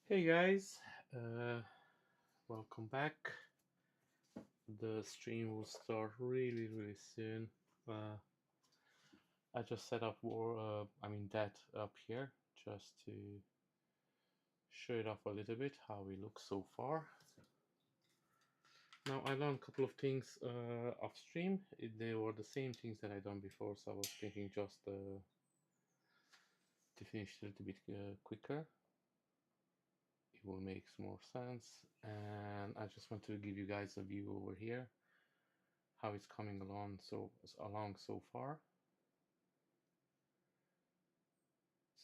Hey guys, uh, welcome back. The stream will start really soon. Uh, I just set up that up here just to show it off a little bit how we look so far. Now I learned a couple of things off stream. They were the same things that I done before, so I was thinking just to finish a little bit quicker. It will make more sense, and I just want to give you guys a view over here how it's coming along so far.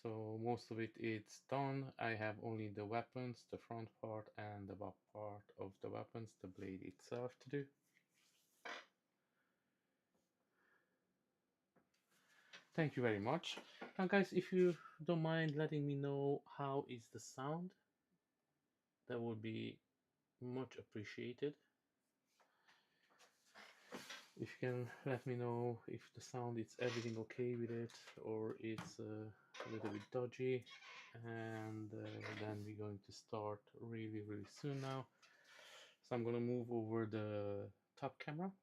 So most of it's done. I have only the weapons, the front part and the back part of the weapons, the blade itself to do. Thank you very much. Now guys, if you don't mind letting me know how is the sound, that would be much appreciated. If you can let me know if the sound is everything okay with it or it's a little bit dodgy, and then we're going to start really soon now. So I'm gonna move over the top camera.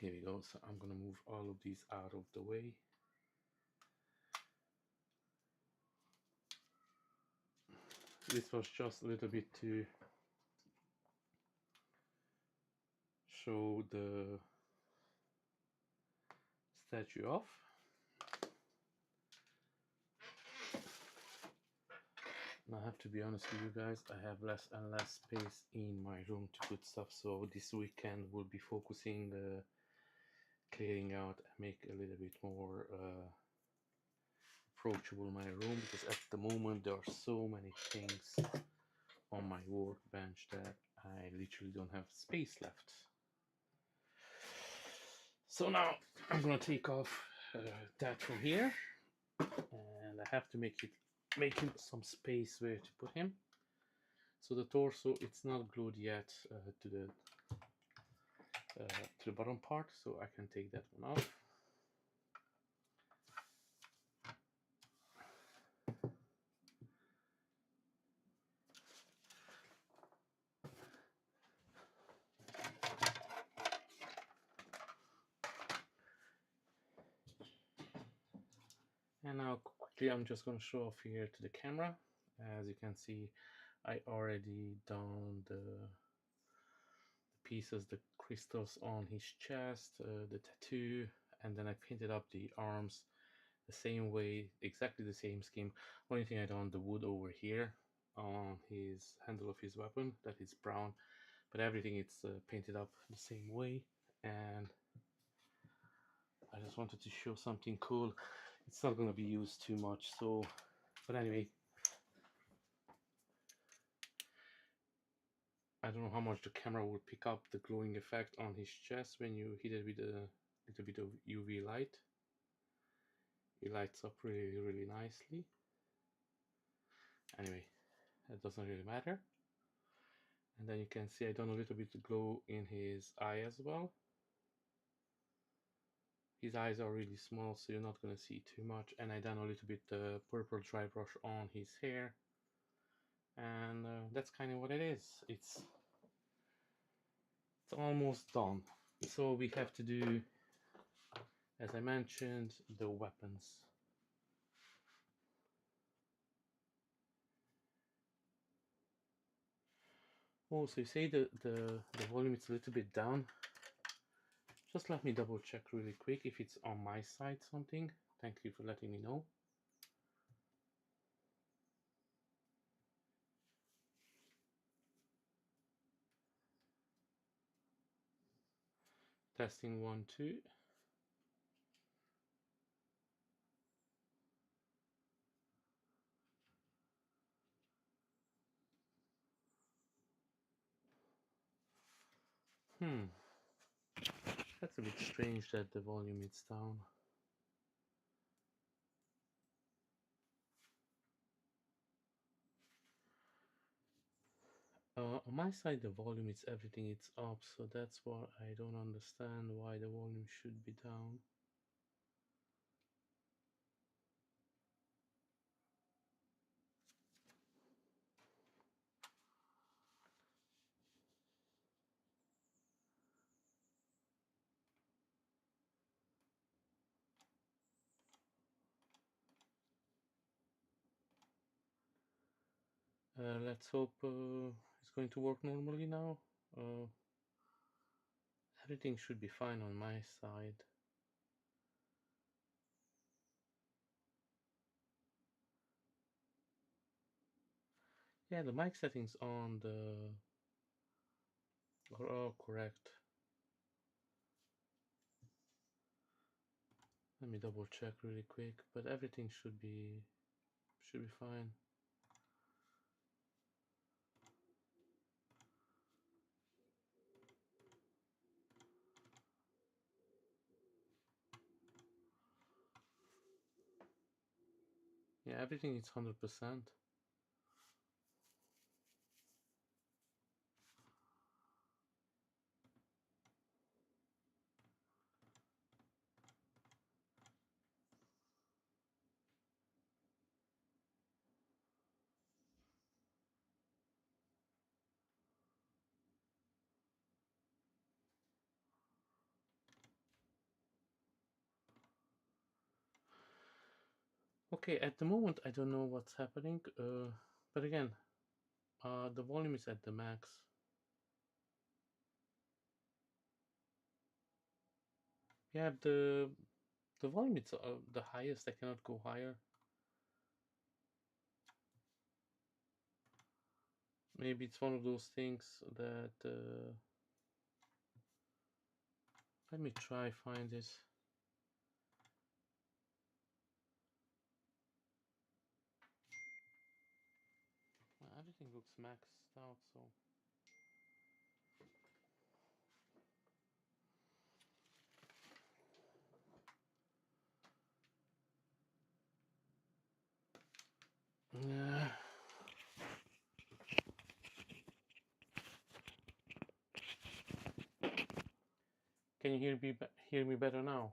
Here we go. So I'm gonna move all of these out of the way. This was just a little bit to show the statue off. And I have to be honest with you guys, I have less and less space in my room to put stuff, so this weekend we'll be focusing clearing out and make a little bit more approachable my room, because at the moment there are so many things on my workbench that I literally don't have space left. So now I'm gonna take off that from here, and I have to make him some space where to put him. So the torso, it's not glued yet to the bottom part, so I can take that one off. And now quickly I'm just going to show off here to the camera. As you can see, I already done the pieces, the crystals on his chest, the tattoo, and then I painted up the arms the same way, exactly the same scheme. Only thing I done the wood over here on his handle of his weapon, that is brown, but everything it's painted up the same way. And I just wanted to show something cool. It's not going to be used too much, so, but anyway, I don't know how much the camera will pick up the glowing effect on his chest when you hit it with a little bit of UV light. It lights up really nicely. Anyway, that doesn't really matter. And then you can see I done a little bit of glow in his eye as well. His eyes are really small, so you're not going to see too much. And I done a little bit purple dry brush on his hair. And that's kind of what it is. It's almost done. So we have to do, as I mentioned, the weapons. Oh, so you say the volume is a little bit down. Just let me double check really quick if it's on my side something. Thank you for letting me know. Testing 1, 2. That's a bit strange that the volume is down. On my side the volume is everything, it's up, so that's why I don't understand why the volume should be down. Let's hope it's going to work normally now. Everything should be fine on my side. Yeah, the mic settings on the are all correct. Let me double check really quick, but everything should be fine. Yeah, everything is 100%. Okay, at the moment I don't know what's happening, but again, the volume is at the max. Yeah, the volume is the highest. I cannot go higher. Maybe it's one of those things that let me try find this. Everything looks maxed out, so yeah. Can you hear me better now?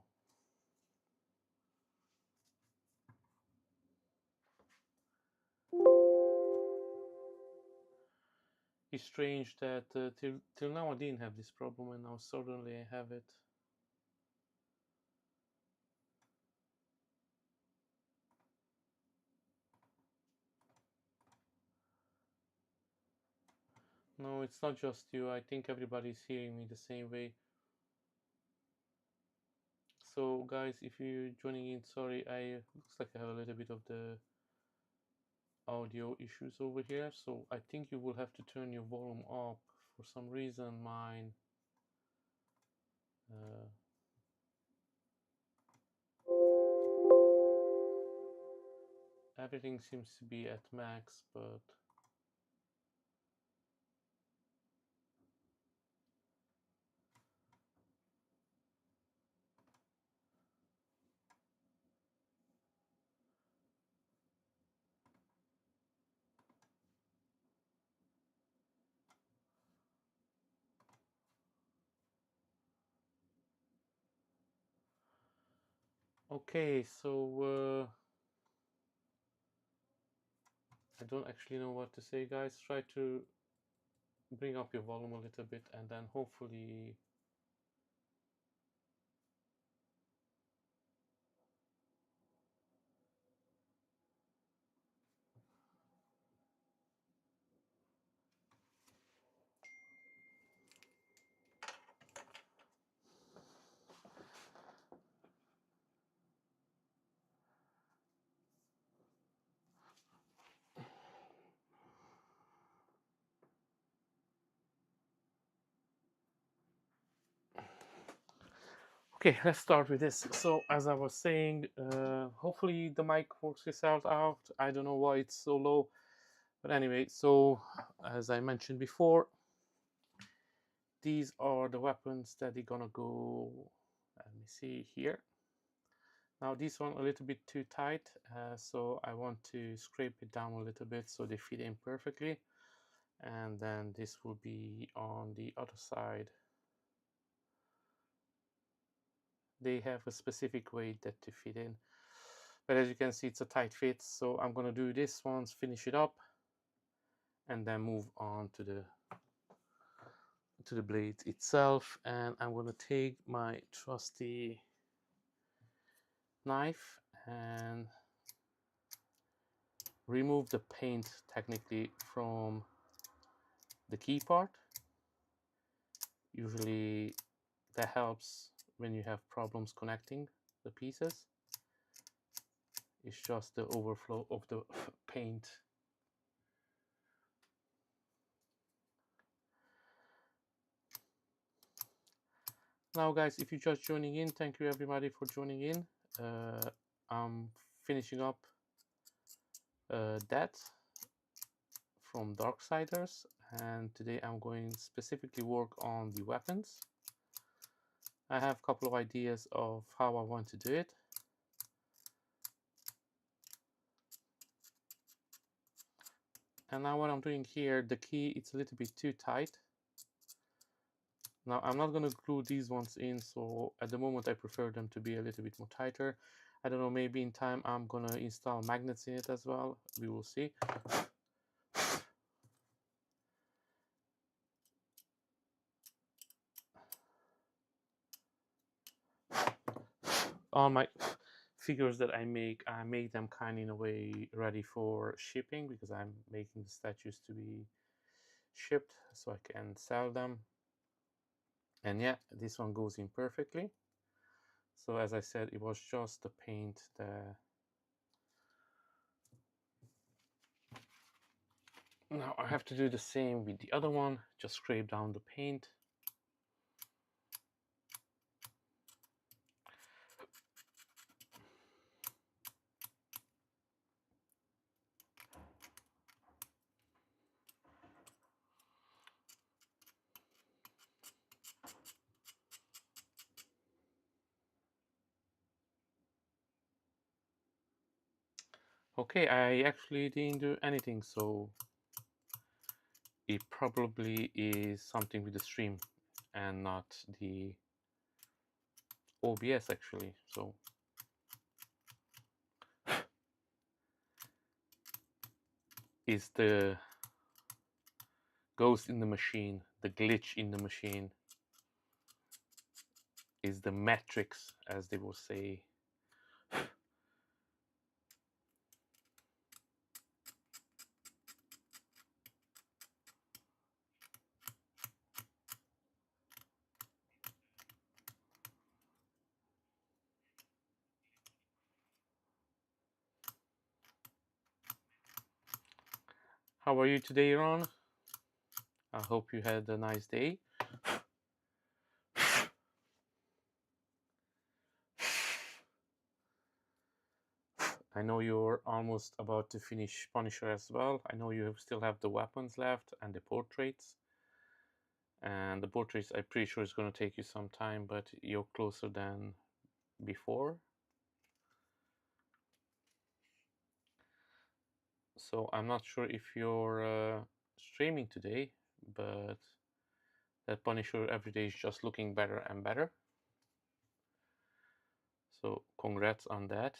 It's strange that till now I didn't have this problem, and now suddenly I have it. No, it's not just you. I think everybody's hearing me the same way. So guys, if you're joining in, sorry, looks like I have a little bit of the audio issues over here, so I think you will have to turn your volume up. For some reason mine everything seems to be at max, but okay, so I don't actually know what to say, guys. Try to bring up your volume a little bit, and then hopefully okay, let's start with this. So as I was saying, hopefully the mic works itself out. I don't know why it's so low, but anyway, so as I mentioned before, these are the weapons that they're gonna go, let me see here. Now this one a little bit too tight, so I want to scrape it down a little bit so they fit in perfectly, and then this will be on the other side. They have a specific way that to fit in, but as you can see it's a tight fit, so I'm gonna do this once, finish it up, and then move on to the blade itself. And I'm gonna take my trusty knife and remove the paint technically from the key part. Usually that helps when you have problems connecting the pieces. It's just the overflow of the paint. Now guys, if you're just joining in, thank you everybody for joining in. I'm finishing up that from Darksiders, and today I'm going specifically work on the weapons. I have a couple of ideas of how I want to do it. And now what I'm doing here, the key, it's a little bit too tight. Now I'm not going to glue these ones in, so at the moment I prefer them to be a little bit more tighter. I don't know, maybe in time I'm going to install magnets in it as well. We will see. All my figures that I make them kind of in a way ready for shipping, because I'm making the statues to be shipped so I can sell them. And yeah, this one goes in perfectly. So as I said, it was just the paint that... Now I have to do the same with the other one, just scrape down the paint. Okay, I actually didn't do anything, so it probably is something with the stream and not the OBS actually. So is the ghost in the machine, the glitch in the machine, is the matrix, as they will say. How are you today, Ron? I hope you had a nice day. I know you're almost about to finish Punisher as well. I know you still have the weapons left and the portraits. And the portraits, I'm pretty sure, is going to take you some time, but you're closer than before. So I'm not sure if you're streaming today, but that Punisher every day is just looking better and better. So congrats on that.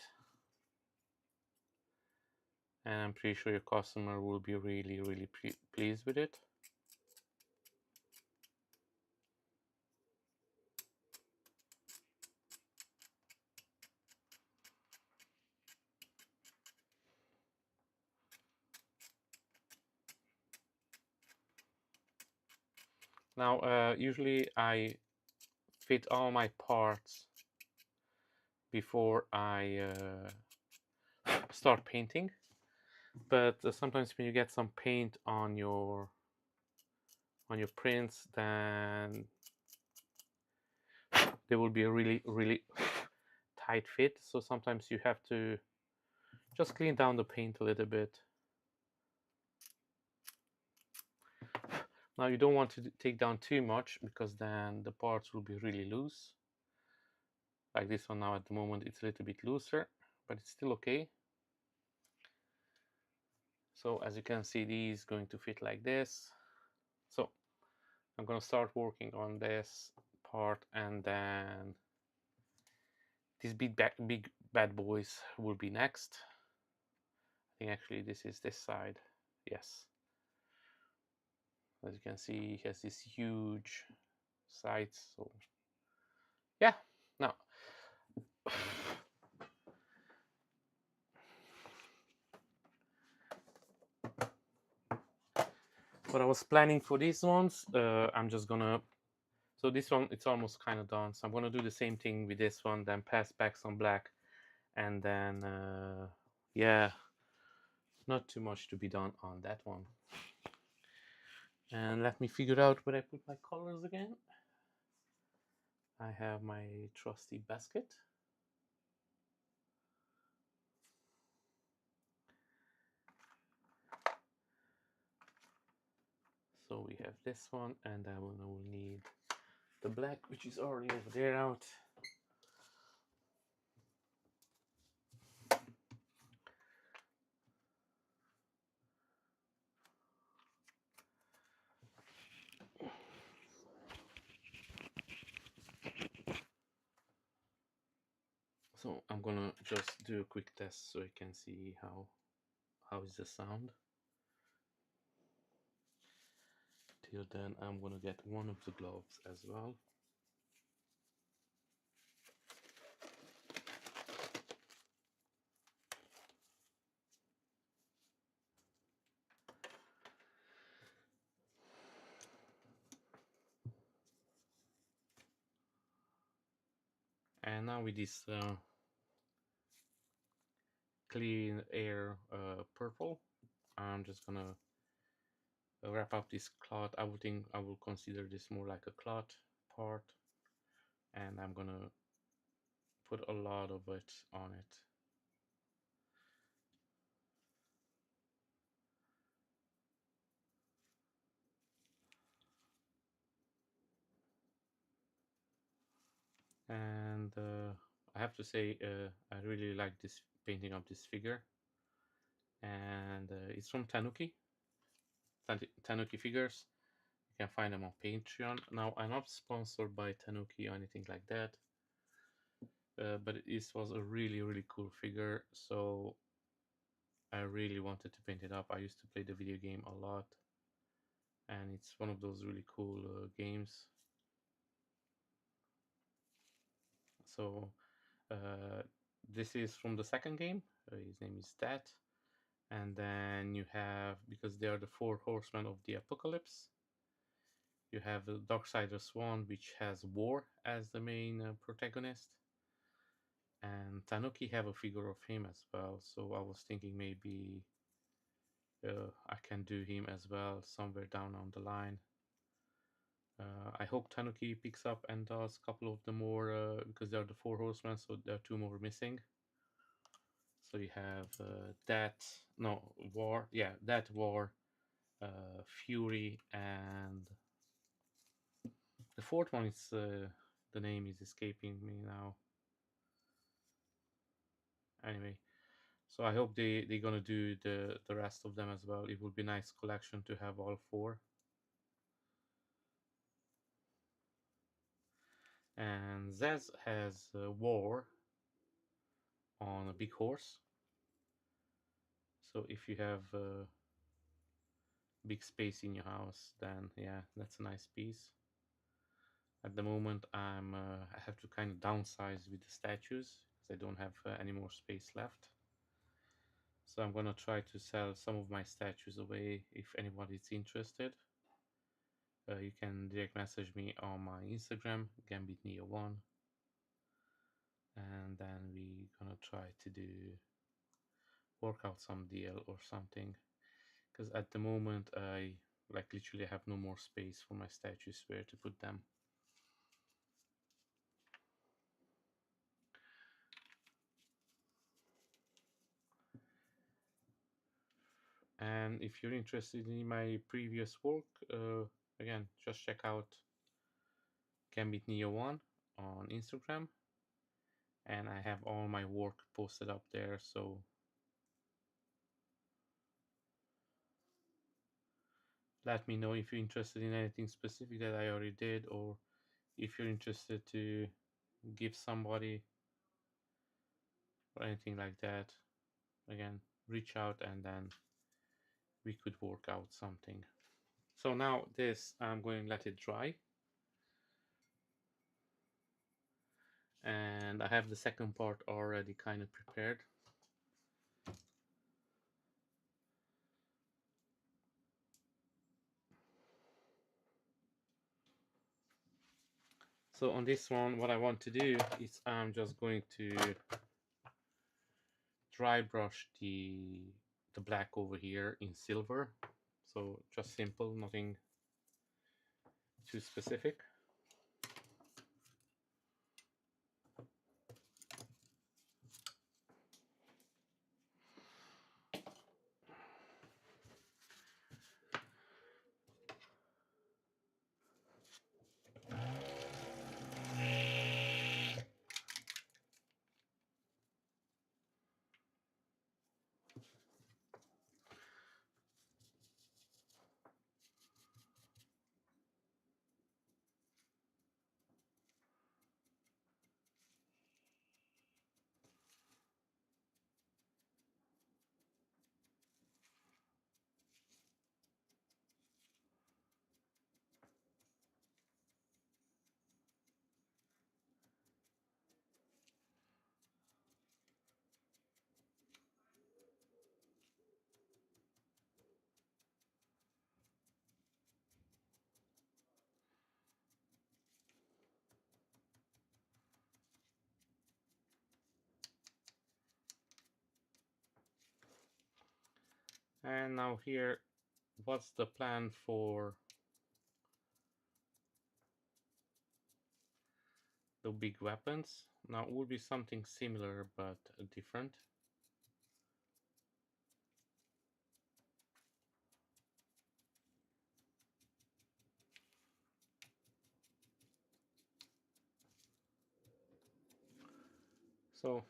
And I'm pretty sure your customer will be really, really pleased with it. Now, usually I fit all my parts before I start painting, but sometimes when you get some paint on your prints, then there will be a really, really tight fit. So sometimes you have to just clean down the paint a little bit. Now you don't want to take down too much, because then the parts will be really loose. Like this one now, at the moment it's a little bit looser, but it's still okay. So as you can see, these going to fit like this. So I'm going to start working on this part, and then these big bad boys will be next. I think actually this is this side. Yes. As you can see, he has this huge sides. So yeah. Now what I was planning for these ones, I'm just gonna, so this one, it's almost kind of done. So I'm gonna do the same thing with this one, then pass back some black, and then, yeah, not too much to be done on that one. And let me figure out where I put my colors again. I have my trusty basket. So we have this one, and then we will need the black, which is already over there out. So I'm gonna just do a quick test so you can see how is the sound. Till then, I'm gonna get one of the gloves as well. And now with this clean air purple, I'm just gonna wrap up this cloth. I would think I will consider this more like a cloth part, and I'm gonna put a lot of it on it. And I have to say, I really like this painting of this figure, and it's from Tanuki Figures. You can find them on Patreon. Now, I'm not sponsored by Tanuki or anything like that, but this was a really cool figure, so I really wanted to paint it up. I used to play the video game a lot, and it's one of those really cool games. So this is from the second game. His name is Dat. And then you have, because they are the four horsemen of the apocalypse, you have the Darksiders one, which has War as the main protagonist. And Tanuki have a figure of him as well, so I was thinking maybe I can do him as well somewhere down on the line. I hope Tanuki picks up and does a couple of the more, because they are the four horsemen, so there are two more missing. So you have War, yeah, that War, Fury, and the fourth one is, the name is escaping me now. Anyway, so I hope they're gonna do the rest of them as well. It would be a nice collection to have all four. And Zez has War on a big horse. So if you have big space in your house, then yeah, that's a nice piece. At the moment, I have to kind of downsize with the statues because I don't have any more space left. So I'm gonna try to sell some of my statues away if anybody's interested. You can direct message me on my Instagram, GambitNeo1, and then we gonna try to work out some deal or something. Because at the moment I like literally have no more space for my statues where to put them. And if you're interested in my previous work, again, just check out GambitNeo1 on Instagram, and I have all my work posted up there. So let me know if you're interested in anything specific that I already did, or if you're interested to give somebody or anything like that. Again, reach out and then we could work out something. So now this, I'm going to let it dry. And I have the second part already kind of prepared. So on this one, what I want to do is I'm just going to dry brush the black over here in silver. So just simple, nothing too specific. And now here, what's the plan for the big weapons? Now it will be something similar but different. So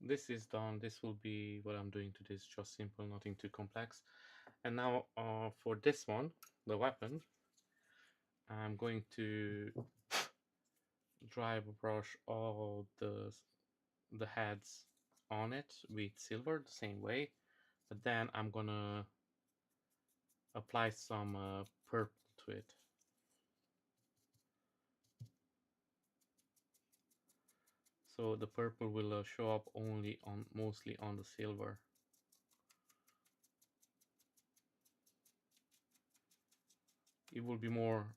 this is done. This will be what I'm doing to this, just simple, nothing too complex. And now for this one, the weapon, I'm going to dry brush all the heads on it with silver the same way, but then I'm gonna apply some purple to it. So the purple will show up only on mostly on the silver. It will be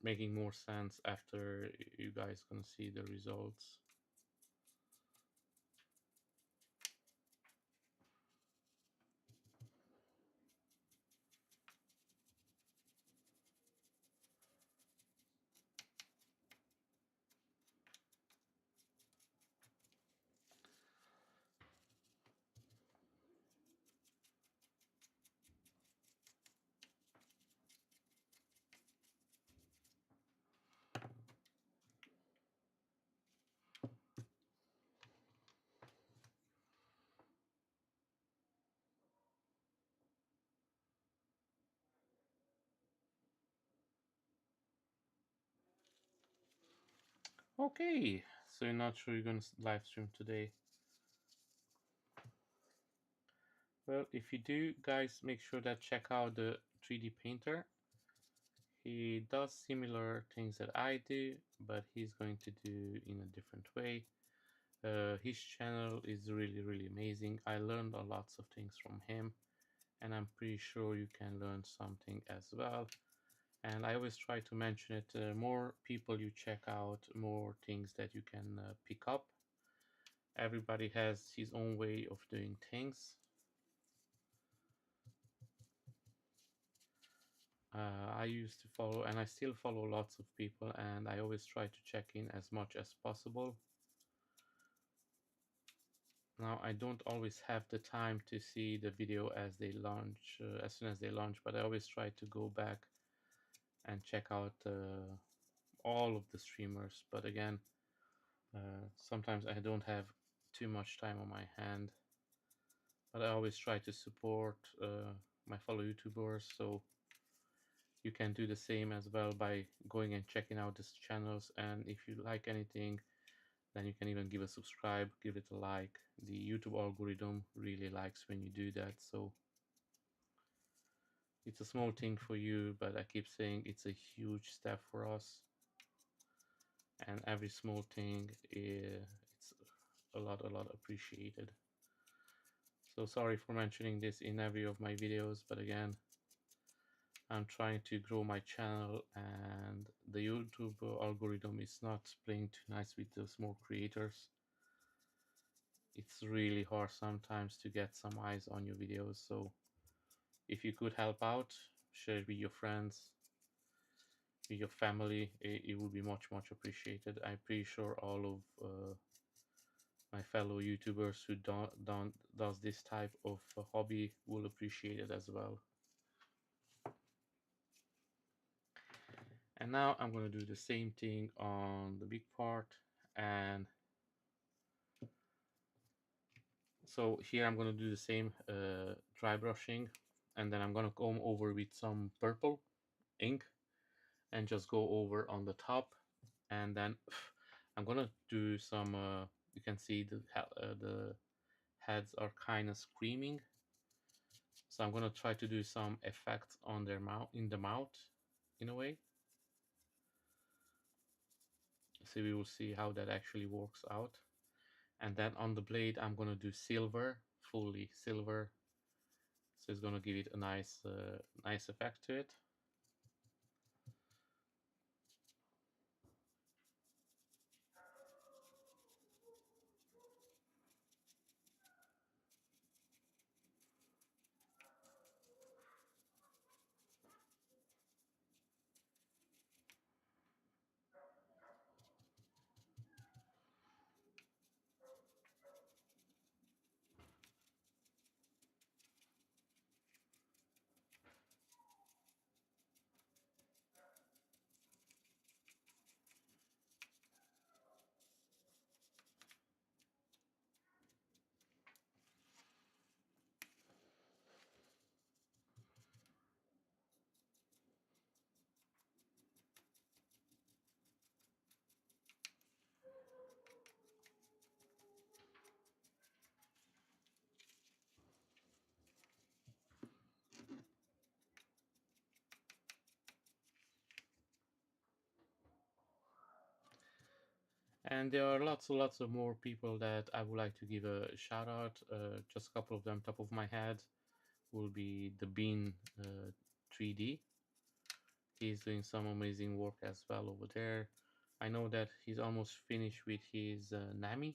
making more sense after you guys gonna see the results. Okay, so you're not sure you're gonna live stream today. Well, if you do, guys, make sure that check out the 3D painter. He does similar things that I do, but he's going to do in a different way. His channel is really amazing. I learned a lots of things from him, and I'm pretty sure you can learn something as well. And I always try to mention it, more people you check out, more things that you can pick up. Everybody has his own way of doing things. I used to follow, and I still follow lots of people, and I always try to check in as much as possible. Now, I don't always have the time to see the video as they launch, as soon as they launch, but I always try to go back and check out all of the streamers. But again, sometimes I don't have too much time on my hand, but I always try to support my fellow YouTubers, so you can do the same as well by going and checking out these channels. And if you like anything, then you can even give a subscribe, give it a like. The YouTube algorithm really likes when you do that, so it's a small thing for you, but I keep saying it's a huge step for us, and every small thing it's a lot appreciated. So sorry for mentioning this in every of my videos, but again, I'm trying to grow my channel, and the YouTube algorithm is not playing too nice with the small creators. It's really hard sometimes to get some eyes on your videos, so if you could help out, share it with your friends, with your family, it would be much appreciated. I'm pretty sure all of my fellow YouTubers who does this type of hobby will appreciate it as well. And now I'm going to do the same thing on the big part, and so here I'm going to do the same dry brushing, and then I'm going to come over with some purple ink and just go over on the top, and then I'm going to do some you can see the heads are kind of screaming, so I'm going to try to do some effects on their mouth, in the mouth, in a way. So we will see how that actually works out. And then on the blade I'm going to do silver, fully silver, so it's going to give it a nice nice effect to it. And there are lots of more people that I would like to give a shout out. Just a couple of them top of my head will be the Bean 3D. He's doing some amazing work as well over there. I know that he's almost finished with his Nami,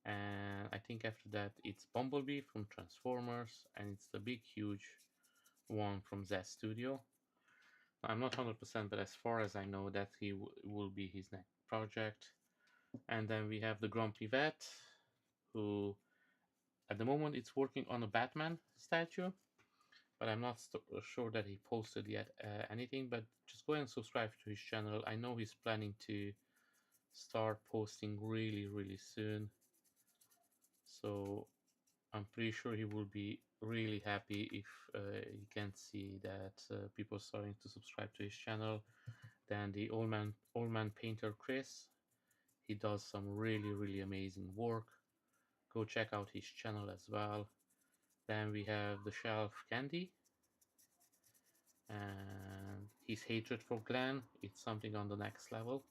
and I think after that it's Bumblebee from Transformers, and it's the big huge one from Z Studio. I'm not 100%, but as far as I know, that he will be his next project. And then we have the Grumpy Vet, who at the moment it's working on a Batman statue, but I'm not sure that he posted yet anything. But just go and subscribe to his channel. I know he's planning to start posting really soon, so I'm pretty sure he will be really happy if he can see that people are starting to subscribe to his channel. Then the old man painter Chris, he does some really amazing work. Go check out his channel as well. Then we have the Shelf Candy, and his hatred for Glenn, it's something on the next level,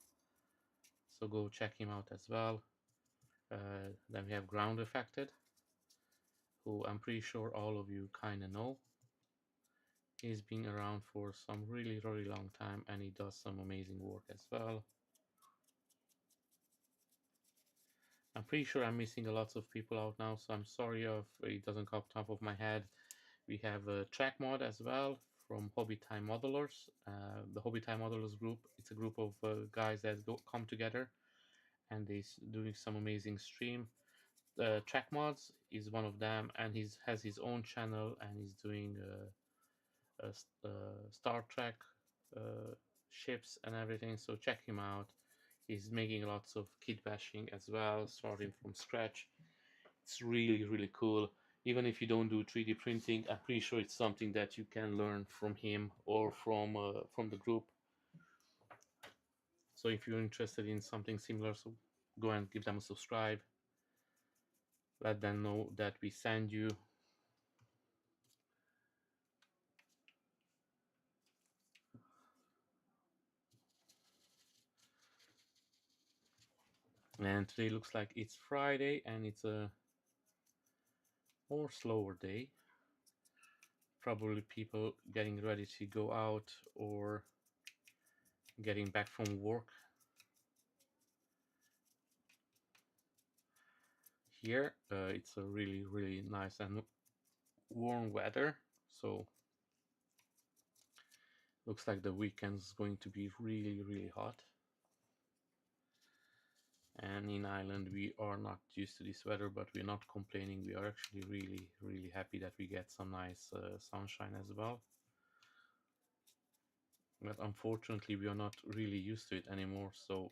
so go check him out as well. Then we have Ground Affected, who I'm pretty sure all of you kind of know. He's been around for some really long time, and he does some amazing work as well. I'm pretty sure I'm missing a lot of people out now, so I'm sorry if it doesn't come top of my head. We have a track mod as well from Hobby Time Modelers. The Hobby Time Modelers group, it's a group of guys that come together, and they're doing some amazing stream. Track Mods is one of them, and he has his own channel, and he's doing Star Trek ships and everything, so check him out. He's making lots of kit bashing as well, starting from scratch. It's really cool. Even if you don't do 3D printing, I'm pretty sure it's something that you can learn from him or from the group. So if you're interested in something similar, so go and give them a subscribe. Let them know that we send you. And today looks like it's Friday, and it's a more slower day. probably people getting ready to go out or getting back from work. Here it's a really nice and warm weather, so looks like the weekend's going to be really hot. And in Ireland we are not used to this weather, but we're not complaining. We are actually really happy that we get some nice sunshine as well. But unfortunately we are not really used to it anymore, so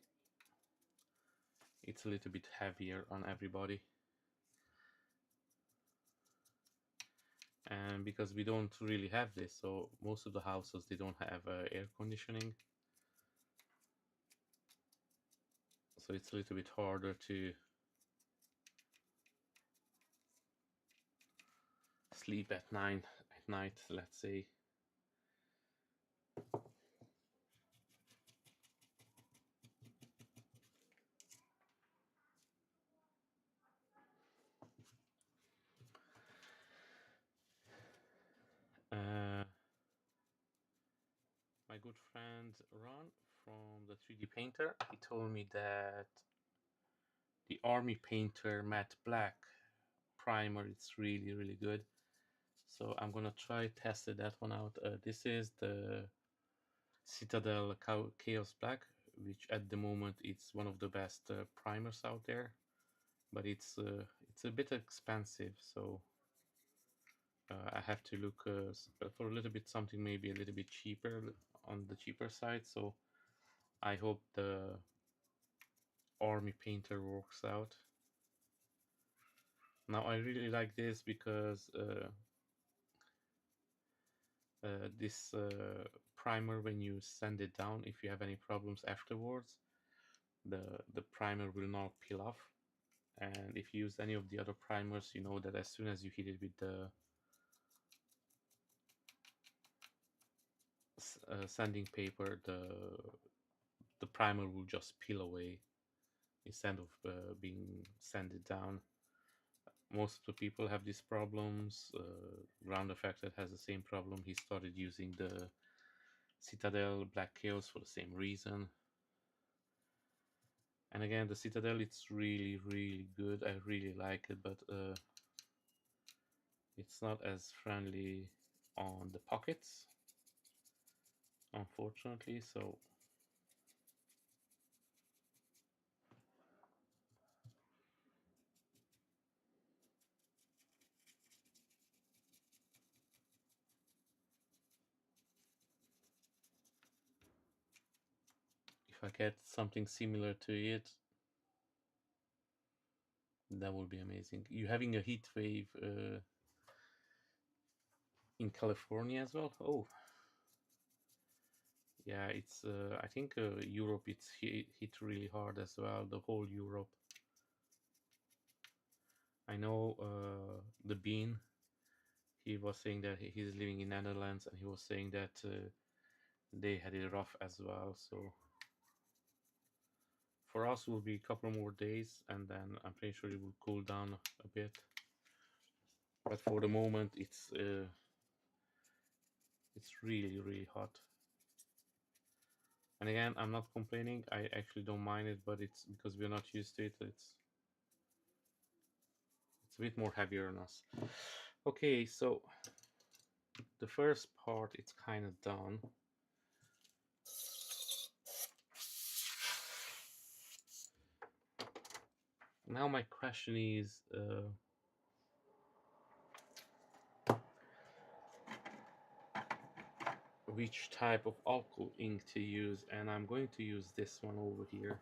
it's a little bit heavier on everybody. And because we don't really have this, so most of the houses, they don't have air conditioning, so it's a little bit harder to sleep at night, let's say. My good friend Ron from the 3D Painter, he told me that the Army Painter Matte Black primer, it's really good. So I'm gonna try tested that one out. This is the Citadel Chaos Black, which at the moment it's one of the best primers out there, but it's a bit expensive, so I have to look for a little bit something maybe a little bit cheaper, on the cheaper side. So I hope the Army Painter works out. Now I really like this because this primer, when you sand it down, if you have any problems afterwards, the primer will not peel off. And if you use any of the other primers, you know that as soon as you hit it with the sanding paper, the primer will just peel away instead of being sanded down. Most of the people have these problems. Ground Effected has the same problem. He started using the Citadel Black Chaos for the same reason. And again, the Citadel, it's really good. I really like it, but it's not as friendly on the pockets, unfortunately. So if I get something similar to it, that would be amazing. You're having a heat wave in California as well? Oh, yeah, it's I think Europe, it's hit really hard as well, the whole Europe. I know the Bean, he was saying that he's living in Netherlands, and he was saying that they had it rough as well. So for us it will be a couple more days, and then I'm pretty sure it will cool down a bit. But for the moment, it's really hot. And again, I'm not complaining. I actually don't mind it, but it's because we're not used to it. It's a bit more heavier on us. Okay, so the first part, it's kind of done. Now my question is, which type of alcohol ink to use, and I'm going to use this one over here.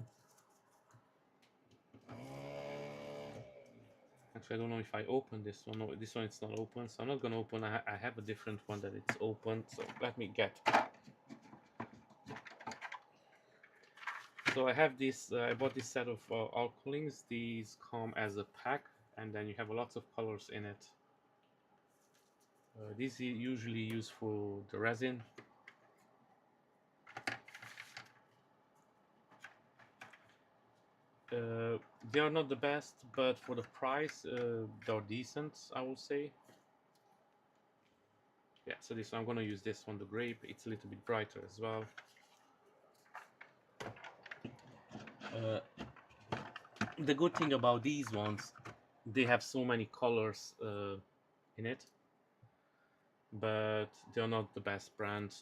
Actually, I don't know if I open this one. No, this one it's not open, so I'm not gonna open. I have a different one that it's open, so let me get. So I have this, I bought this set of alcohol inks. These come as a pack, and then you have lots of colors in it. These are usually used for the resin. They are not the best, but for the price, they're decent, I will say. Yeah, so this one, I'm gonna use this one, the grape. It's a little bit brighter as well. The good thing about these ones, they have so many colors in it, but they're not the best brand.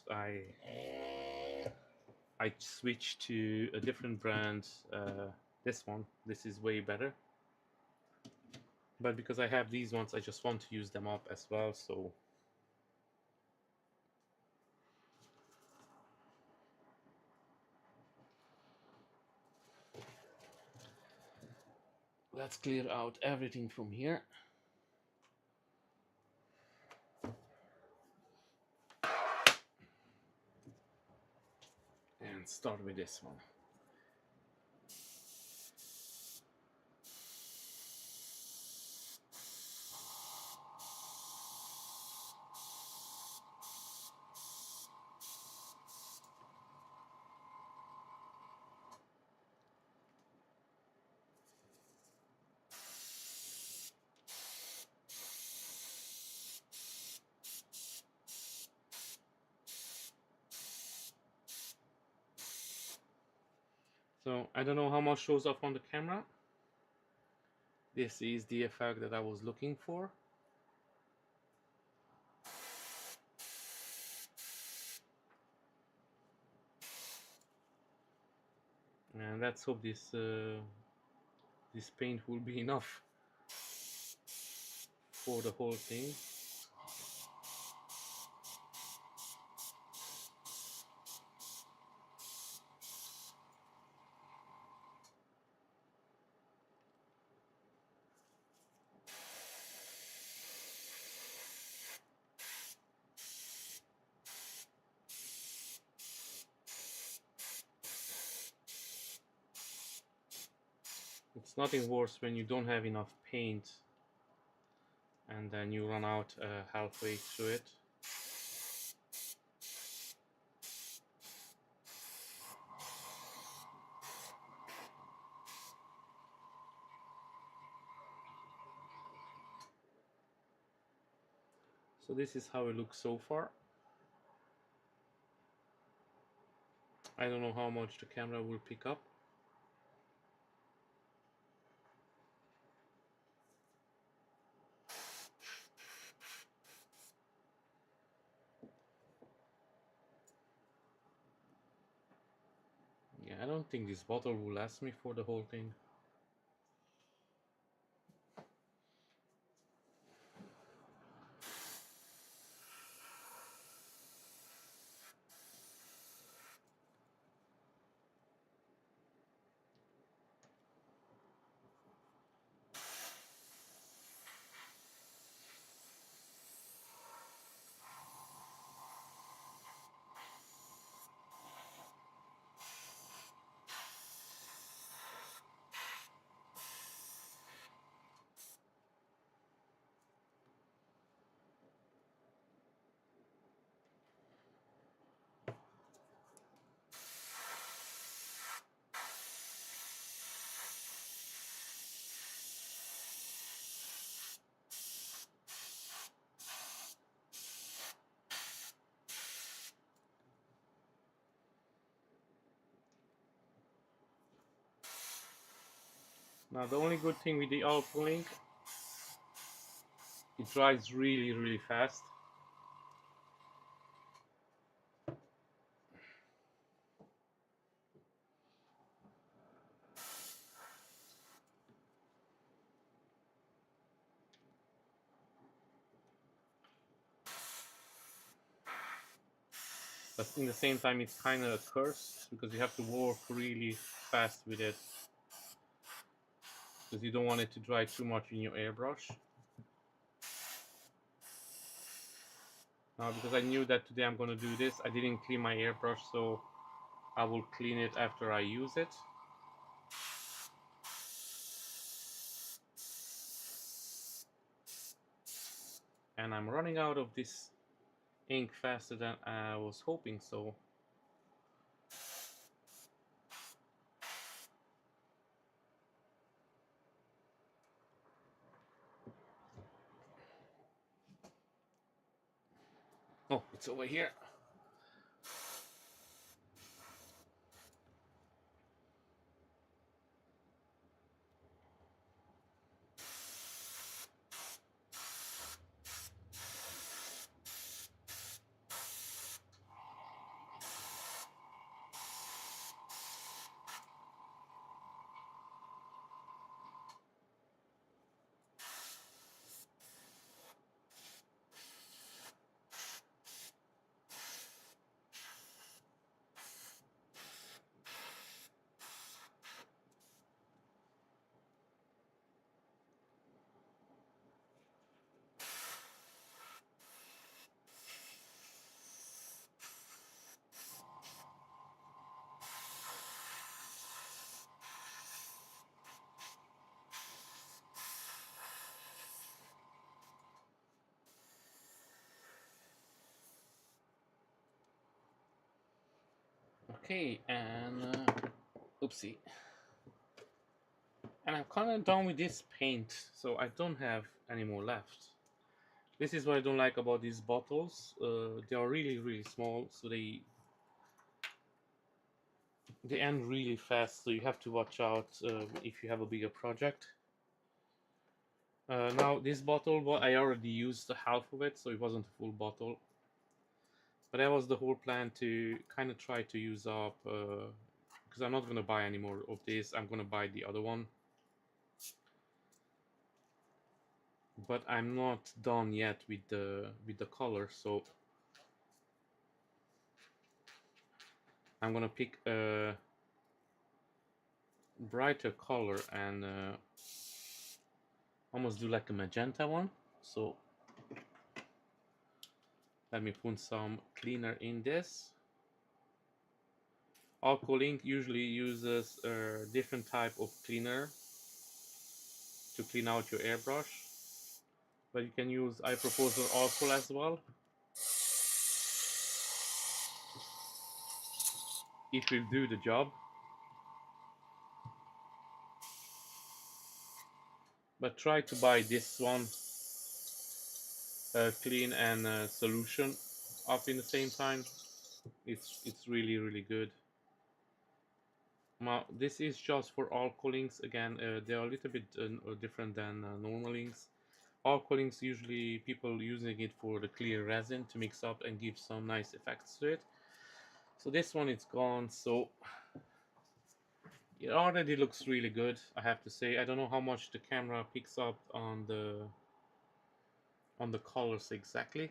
I switched to a different brand. This one, this is way better. But because I have these ones, I just want to use them up as well. So let's clear out everything from here. And start with this one. So I don't know how much shows up on the camera. This is the effect that I was looking for. And let's hope this paint will be enough for the whole thing. It's nothing worse when you don't have enough paint and then you run out halfway through it. So this is how it looks so far. I don't know how much the camera will pick up. Yeah, I don't think this bottle will last me for the whole thing. Now the only good thing with the acrylic, it dries really fast. But in the same time, it's kind of a curse because you have to work really fast with it because you don't want it to dry too much in your airbrush. Now, because I knew that today I'm going to do this, I didn't clean my airbrush, so I will clean it after I use it. And I'm running out of this ink faster than I was hoping, so Oh, it's over here. Okay, and oopsie. And I'm kind of done with this paint, so I don't have any more left. This is what I don't like about these bottles. They are really small, so they end really fast. So you have to watch out if you have a bigger project. Now this bottle, well, I already used half of it, so it wasn't a full bottle. But that was the whole plan, to kind of try to use up, because I'm not going to buy any more of this. I'm going to buy the other one. But I'm not done yet with the color, so I'm gonna pick a brighter color and almost do like a magenta one. So let me put some cleaner in this. Alcohol usually uses a different type of cleaner to clean out your airbrush, but you can use iProposer alcohol as well. It will do the job. But try to buy this one, clean and solution up in the same time. It's really good. Now this is just for alcohol inks. Again, they are a little bit different than normal inks. Alcohol inks, usually people using it for the clear resin to mix up and give some nice effects to it. So this one is gone, so it already looks really good, I have to say. I don't know how much the camera picks up on the colors exactly.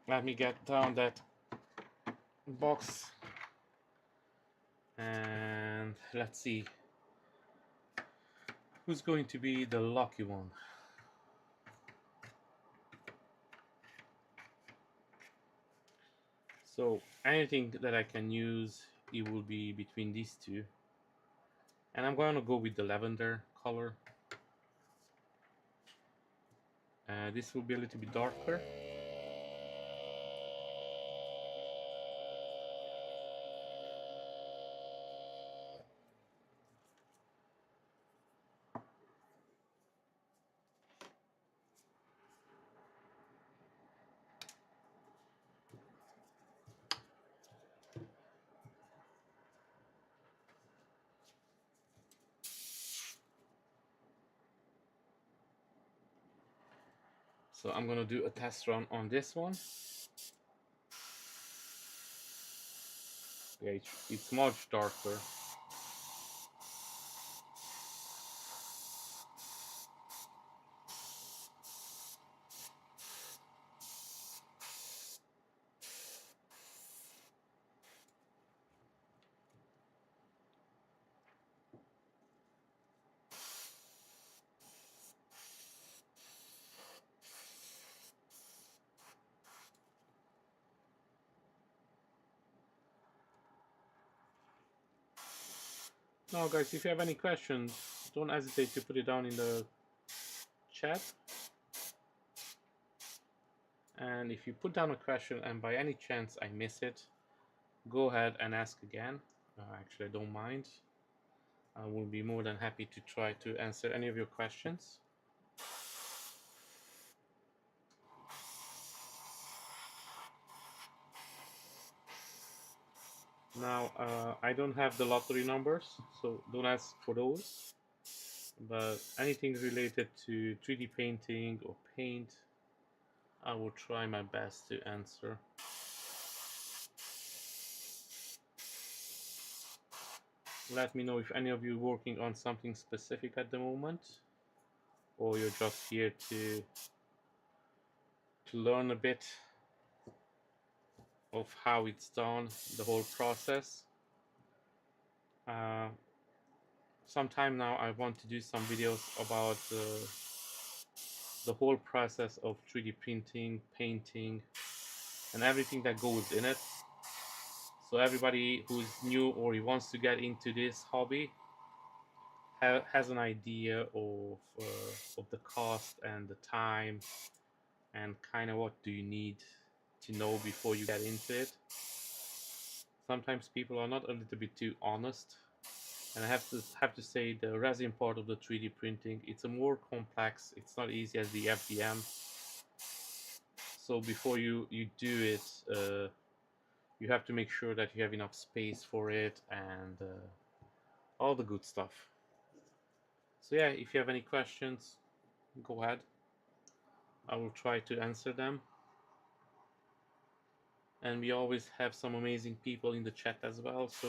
Let me get down that box and let's see who's going to be the lucky one. So anything that I can use, it will be between these two. And I'm going to go with the lavender color. This will be a little bit darker. So I'm going to do a test run on this one. Yeah, it's much darker. Now guys, if you have any questions, don't hesitate to put it down in the chat. And if you put down a question and by any chance I miss it, go ahead and ask again. Actually, I don't mind. I will be more than happy to try to answer any of your questions. Now, I don't have the lottery numbers, so don't ask for those. But anything related to 3D painting or paint, I will try my best to answer. Let me know if any of you are working on something specific at the moment, or you're just here to learn a bit of how it's done, the whole process. Sometime now I want to do some videos about the whole process of 3D printing, painting, and everything that goes in it. So everybody who's new or he wants to get into this hobby has an idea of the cost and the time and kind of what do you need to know before you get into it. Sometimes people are not a little bit too honest, and I have to say the resin part of the 3D printing, it's a more complex. It's not easy as the FDM. So before you do it, you have to make sure that you have enough space for it and all the good stuff. So yeah, if you have any questions, go ahead. I will try to answer them. And we always have some amazing people in the chat as well. So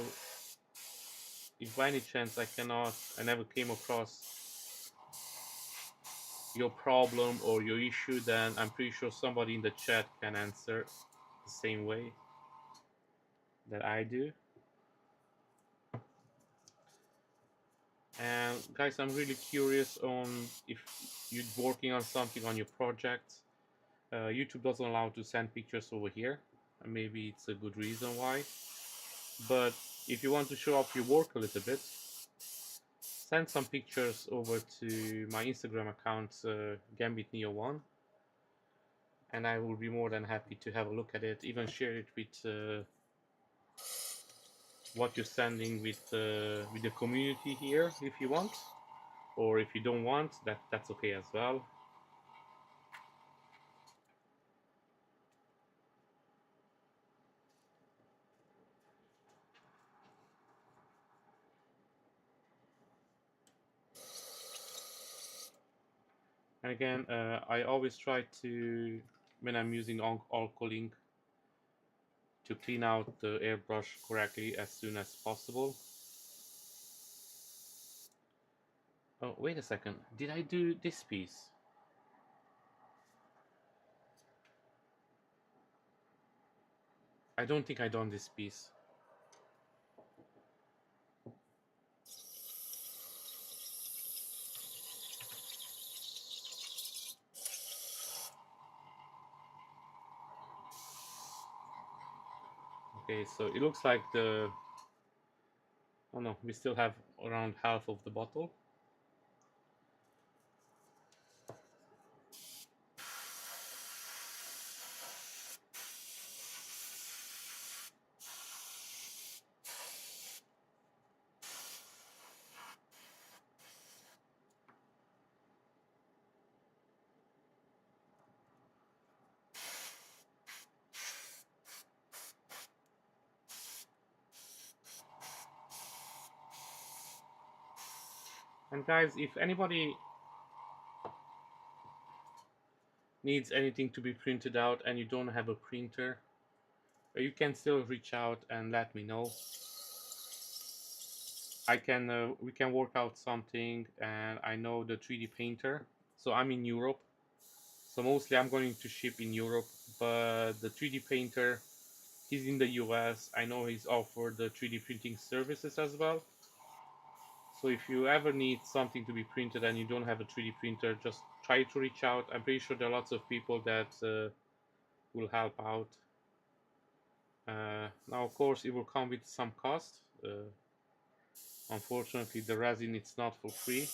if by any chance I never came across your problem or your issue, then I'm pretty sure somebody in the chat can answer the same way that I do. And guys, I'm really curious on if you're working on something on your project. YouTube doesn't allow to send pictures over here, and maybe it's a good reason why. But if you want to show off your work a little bit, send some pictures over to my Instagram account, GambitNeo1, and I will be more than happy to have a look at it, even share it with what you're sending with the community here if you want, or if you don't want, that's okay as well. And again, I always try to, when I'm using alcohol ink, to clean out the airbrush correctly as soon as possible. Oh, wait a second. Did I do this piece? I don't think I done this piece. Okay, so it looks like oh no, we still have around half of the bottle. And guys, if anybody needs anything to be printed out and you don't have a printer, you can still reach out and let me know. We can work out something, and I know the 3D painter. So I'm in Europe, so mostly I'm going to ship in Europe, but the 3D painter, he's in the US. I know he's offered the 3D printing services as well. So if you ever need something to be printed and you don't have a 3D printer, just try to reach out. I'm pretty sure there are lots of people that will help out. Now, of course, it will come with some cost. Unfortunately, the resin it's not for free,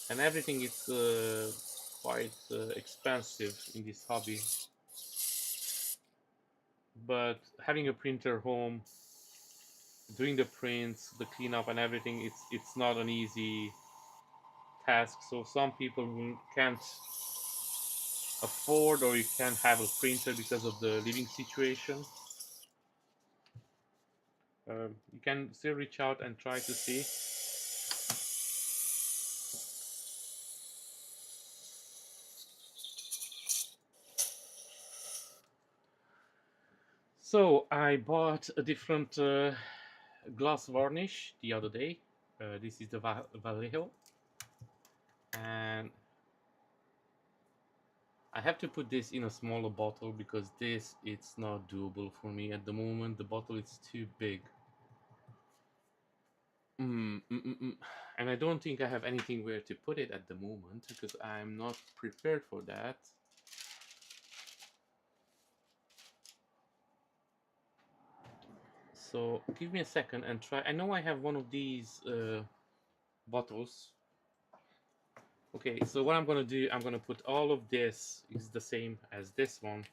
and everything is quite expensive in this hobby. But having a printer home, doing the prints, the cleanup, and everything, it's not an easy task. So some people can't afford or you can't have a printer because of the living situation. You can still reach out and try to see. So I bought a different glass varnish the other day. This is the Vallejo, and I have to put this in a smaller bottle because this it's not doable for me at the moment. The bottle is too big. And I don't think I have anything where to put it at the moment because I'm not prepared for that. So give me a second and try. I know I have one of these bottles. Okay, so what I'm gonna do, I'm gonna put all of this is the same as this one.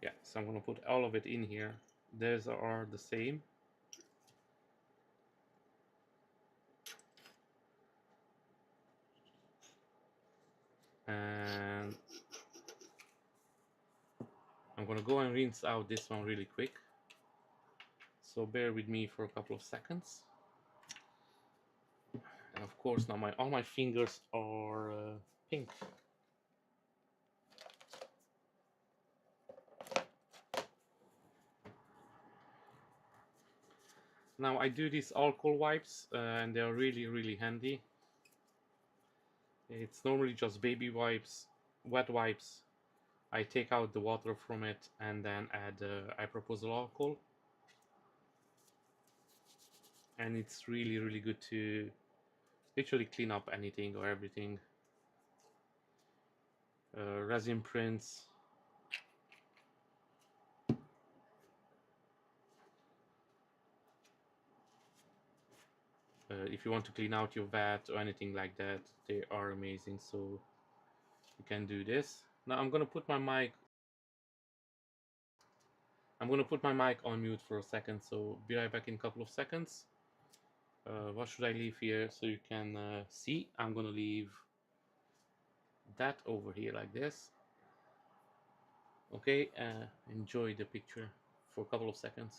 Yeah, so I'm gonna put all of it in here. These are the same. And I'm gonna go and rinse out this one really quick. So bear with me for a couple of seconds. And of course now all my fingers are pink. Now I do these alcohol wipes and they are really handy. It's normally just baby wipes, wet wipes. I take out the water from it and then add isopropyl alcohol. And it's really good to literally clean up anything or everything. Resin prints. If you want to clean out your vat or anything like that, they are amazing. So you can do this. Now I'm gonna put my mic. I'm gonna put my mic on mute for a second. So be right back in a couple of seconds. What should I leave here so you can see? I'm gonna leave that over here like this. Okay, enjoy the picture for a couple of seconds.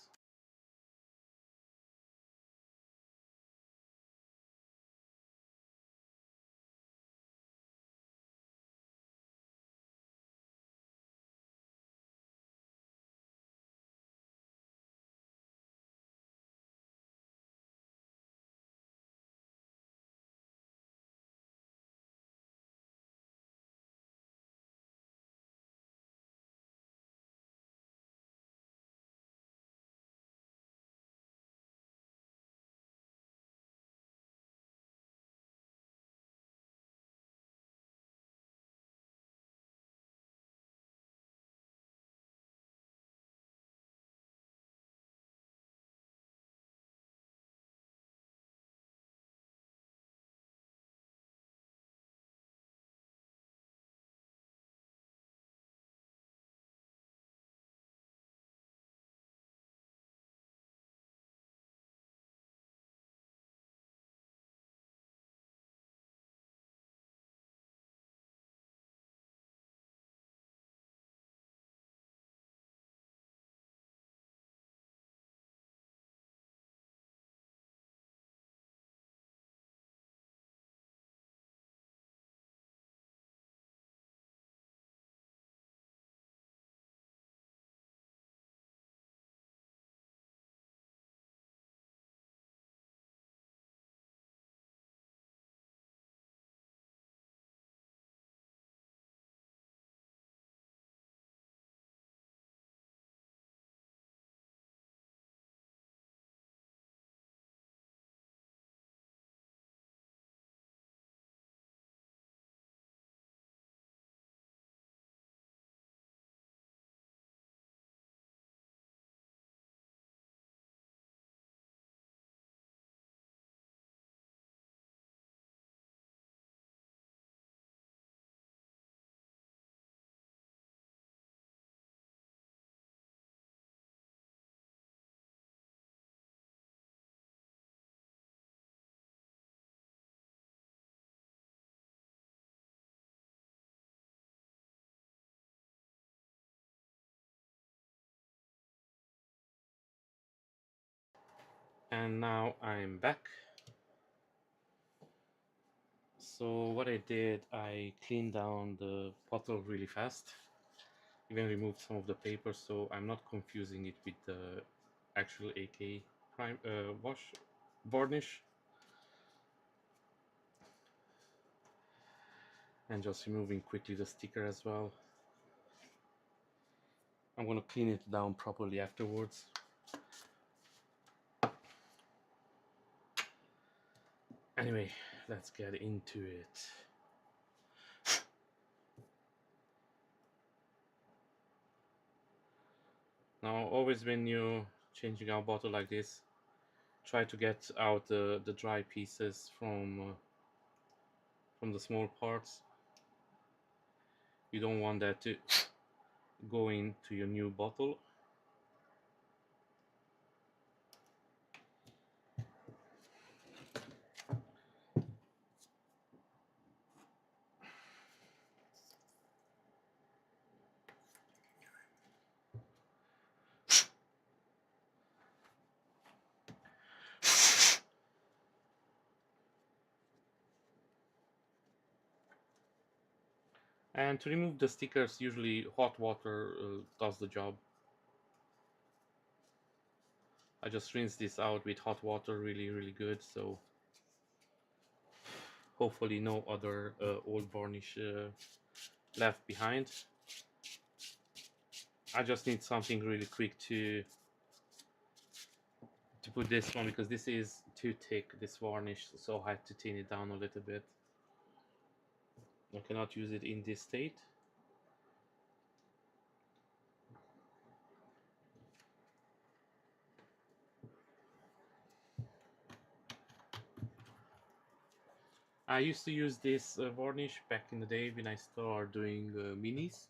And now I'm back. So what I did, I cleaned down the bottle really fast, even removed some of the paper so I'm not confusing it with the actual AK prime wash varnish, and just removing quickly the sticker as well. I'm gonna clean it down properly afterwards. Anyway, let's get into it. Now, always when you're changing out bottle like this, try to get out the dry pieces from the small parts. You don't want that to go into your new bottle. And to remove the stickers, usually hot water does the job. I just rinse this out with hot water really good, so hopefully no other old varnish left behind. I just need something really quick to put this one, because this is too thick, this varnish, so I had to thin it down a little bit. I cannot use it in this state. I used to use this varnish back in the day when I started doing minis,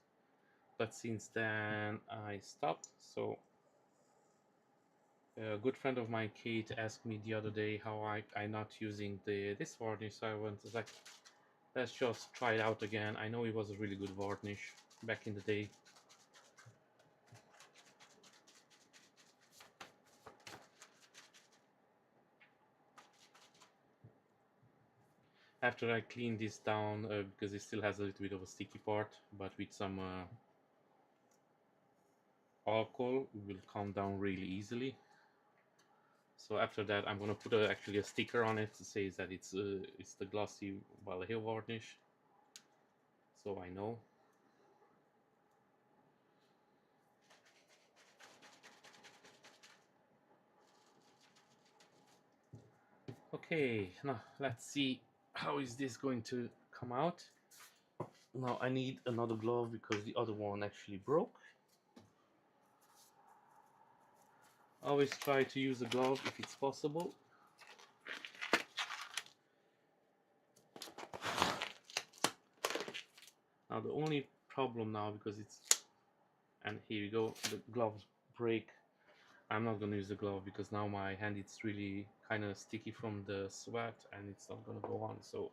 but since then I stopped. So a good friend of mine, Kate, asked me the other day how I'm not using this varnish. So I went like, let's just try it out again. I know it was a really good varnish back in the day. After I clean this down, because it still has a little bit of a sticky part, but with some alcohol, it will calm down really easily. So after that, I'm gonna put actually a sticker on it to say that it's the glossy Vallejo varnish, so I know. Okay, now let's see how is this going to come out. Now I need another glove because the other one actually broke. Always try to use a glove if it's possible. Now the only problem now, because it's, and here you go, the gloves break. I'm not gonna use the glove because now my hand it's really kind of sticky from the sweat and it's not gonna go on. So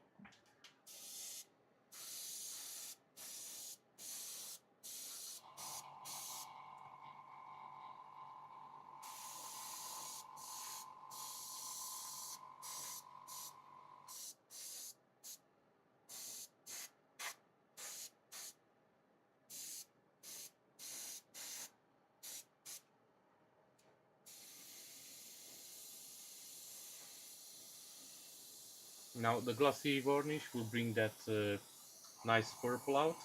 now the glossy varnish will bring that nice purple out.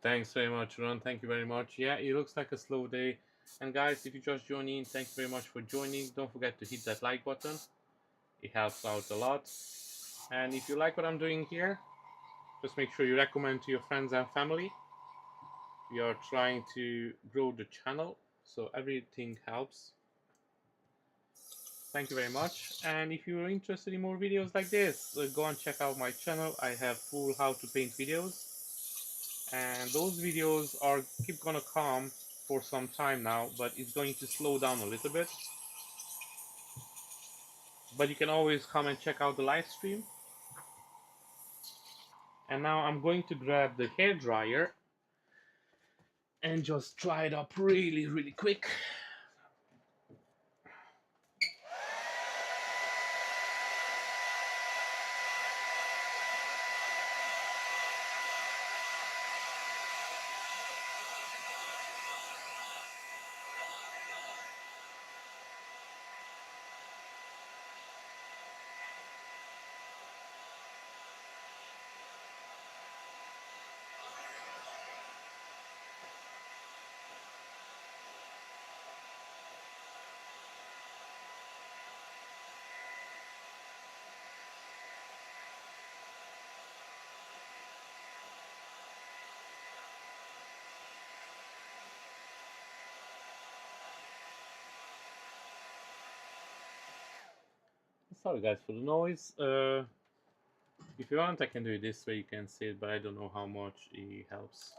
Thanks very much, Ron. Thank you very much. Yeah, it looks like a slow day. And guys, if you just joined in, thank you very much for joining. Don't forget to hit that like button. It helps out a lot. And if you like what I'm doing here, just make sure you recommend to your friends and family. We are trying to grow the channel, so everything helps. Thank you very much. And if you're interested in more videos like this, go and check out my channel. I have full how to paint videos, and those videos are keep gonna come for some time now, but it's going to slow down a little bit. But you can always come and check out the live stream. And now I'm going to grab the hair dryer and just dry it up really quick. Sorry guys for the noise. If you want, I can do it this way, you can see it, but I don't know how much it helps.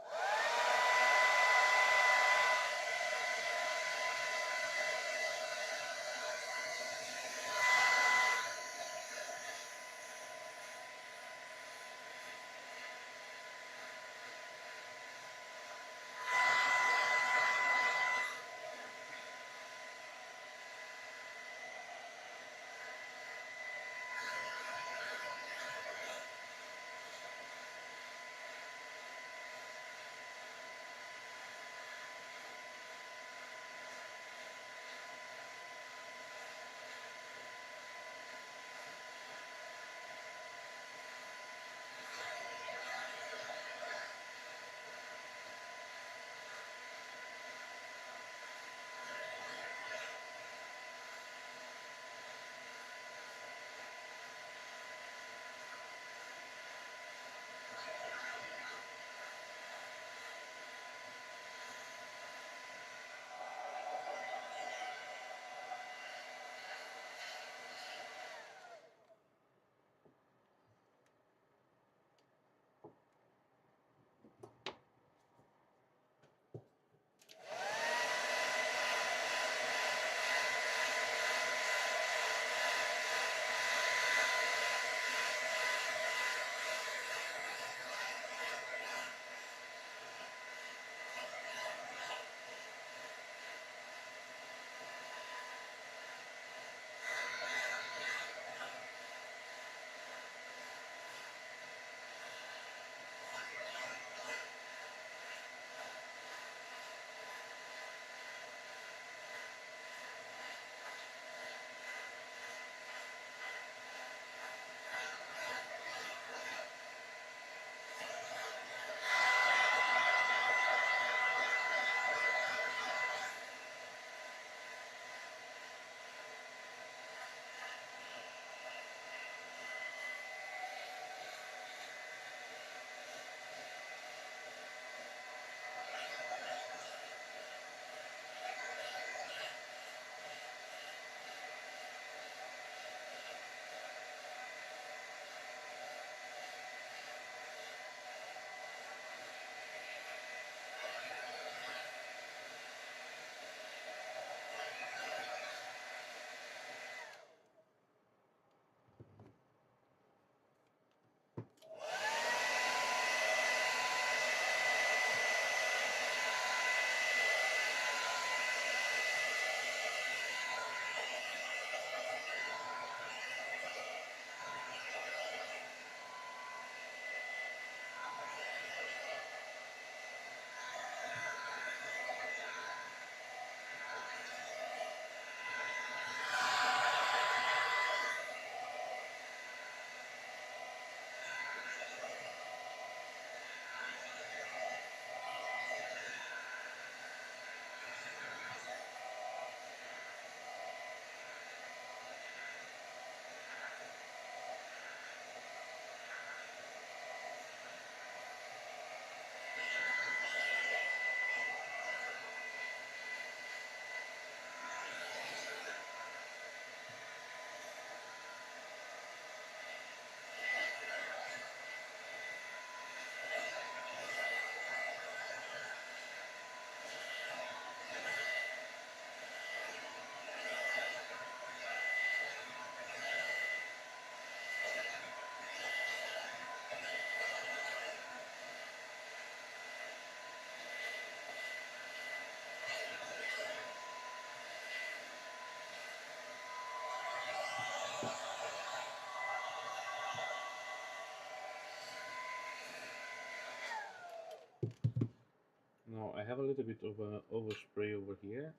Now I have a little bit of overspray over here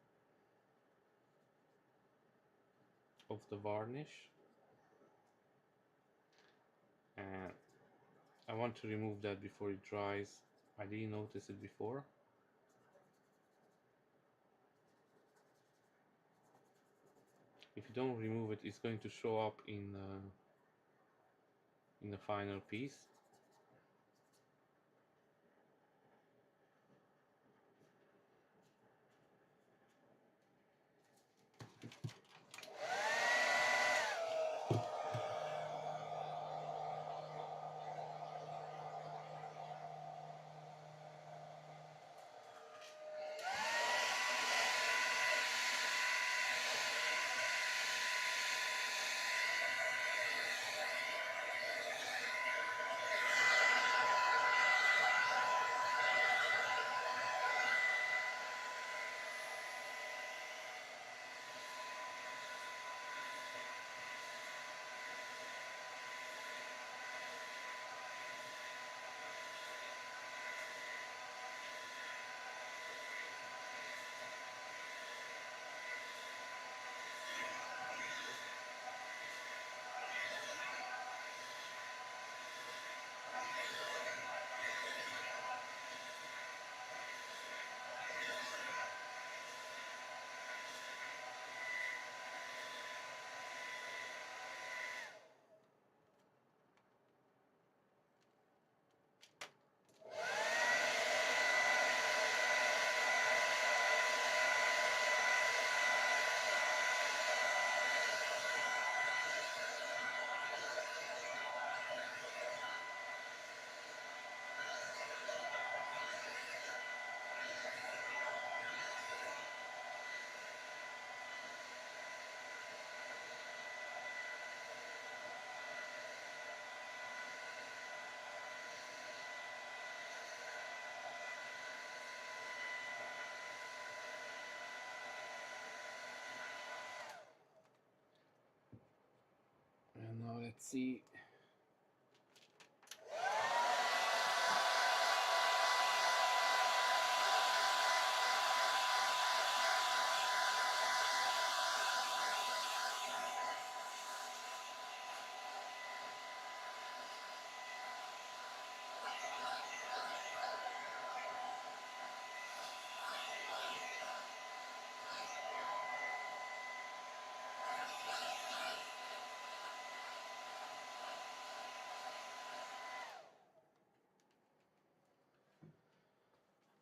of the varnish, and I want to remove that before it dries. I didn't notice it before. If you don't remove it, it's going to show up in the final piece. And now let's see.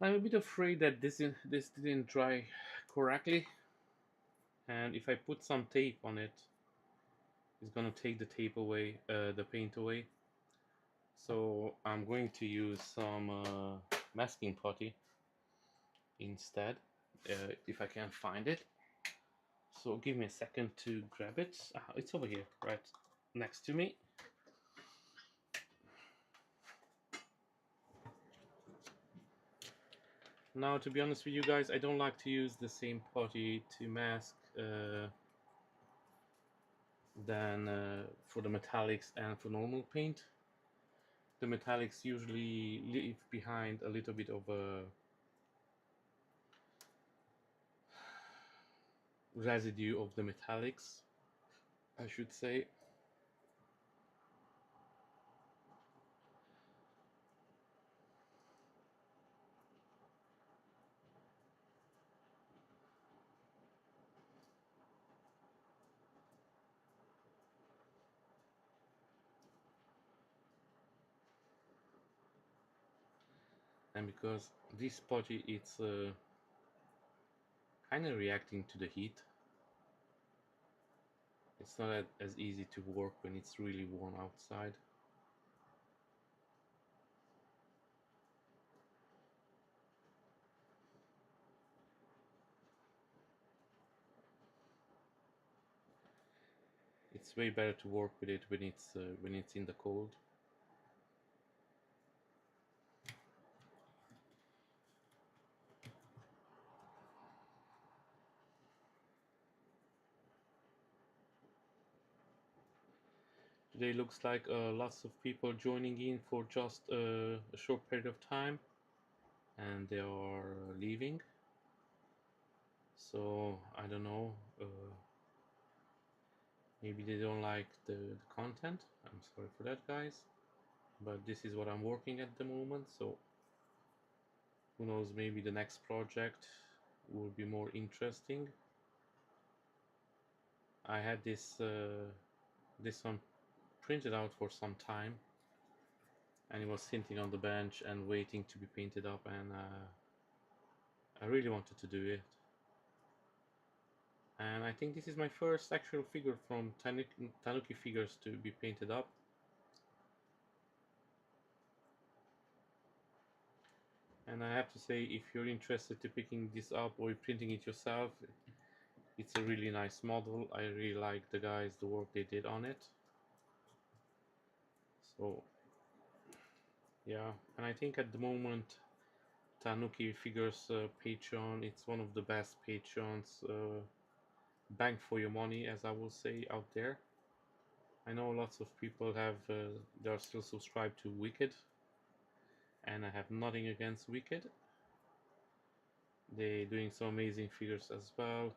I'm a bit afraid that this didn't dry correctly, and if I put some tape on it, it's gonna take the tape away, the paint away. So I'm going to use some masking putty instead, if I can find it. So give me a second to grab it. It's over here, right next to me. Now, to be honest with you guys, I don't like to use the same putty to mask than for the metallics and for normal paint. The metallics usually leave behind a little bit of a residue of the metallics, I should say. And because this putty, it's kind of reacting to the heat, it's not as easy to work when it's really warm outside. It's way better to work with it when it's in the cold. Today looks like lots of people joining in for just a short period of time, and they are leaving. So I don't know, maybe they don't like the content. I'm sorry for that, guys, but this is what I'm working at the moment. So who knows, maybe the next project will be more interesting. I had this one printed out for some time, and it was sitting on the bench and waiting to be painted up, and I really wanted to do it. And I think this is my first actual figure from Tanuki Figures to be painted up. And I have to say, if you're interested to picking this up or printing it yourself, it's a really nice model. I really like the guys, the work they did on it. So yeah, and I think at the moment Tanuki Figures Patreon, it's one of the best Patreons, bang for your money, as I will say, out there. I know lots of people have they are still subscribed to Wicked, and I have nothing against Wicked. They're doing some amazing figures as well.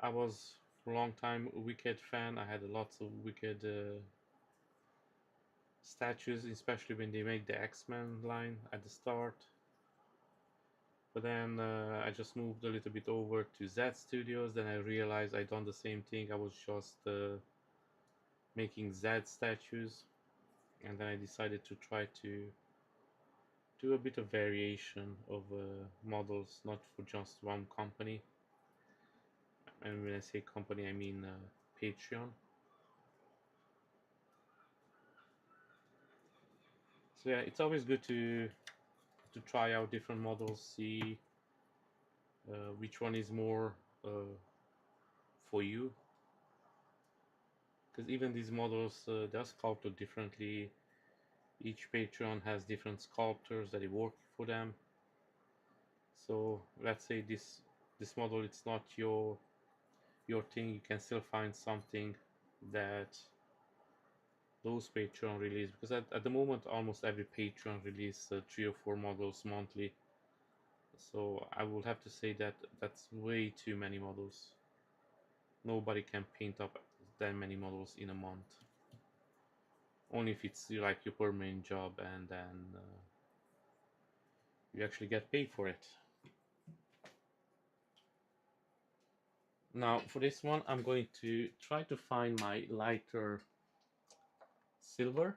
I was for a long time a Wicked fan. I had lots of Wicked statues, especially when they make the X-Men line at the start. But then I just moved a little bit over to Z Studios. Then I realized I'd done the same thing. I was just making Z statues, and then I decided to try to do a bit of variation of models, not for just one company. And when I say company, I mean Patreon. So yeah, it's always good to try out different models, see which one is more for you. Because even these models, they're sculpted differently. Each Patreon has different sculptors that work for them. So let's say this model, it's not your thing, you can still find something that those Patreon release, because at the moment almost every Patreon release 3 or 4 models monthly. So I would have to say that that's way too many models. Nobody can paint up that many models in a month. Only if it's like your permanent job, and then you actually get paid for it. Now for this one, I'm going to try to find my lighter silver.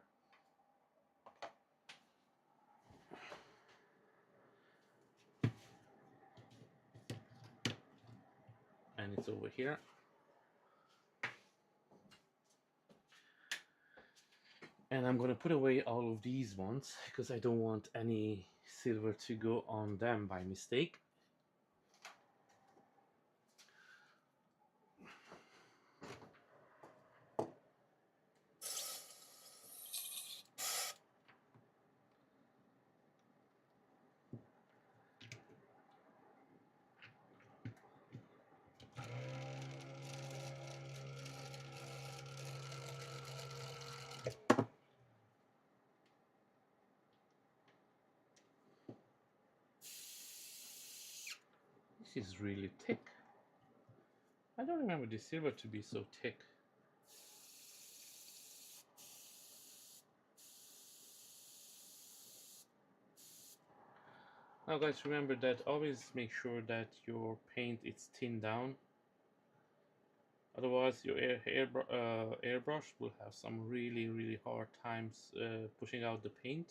And it's over here. And I'm gonna put away all of these ones because I don't want any silver to go on them by mistake. This is really thick. I don't remember the silver to be so thick. Now guys, remember that always make sure that your paint is thinned down. Otherwise your airbrush will have some really hard times pushing out the paint.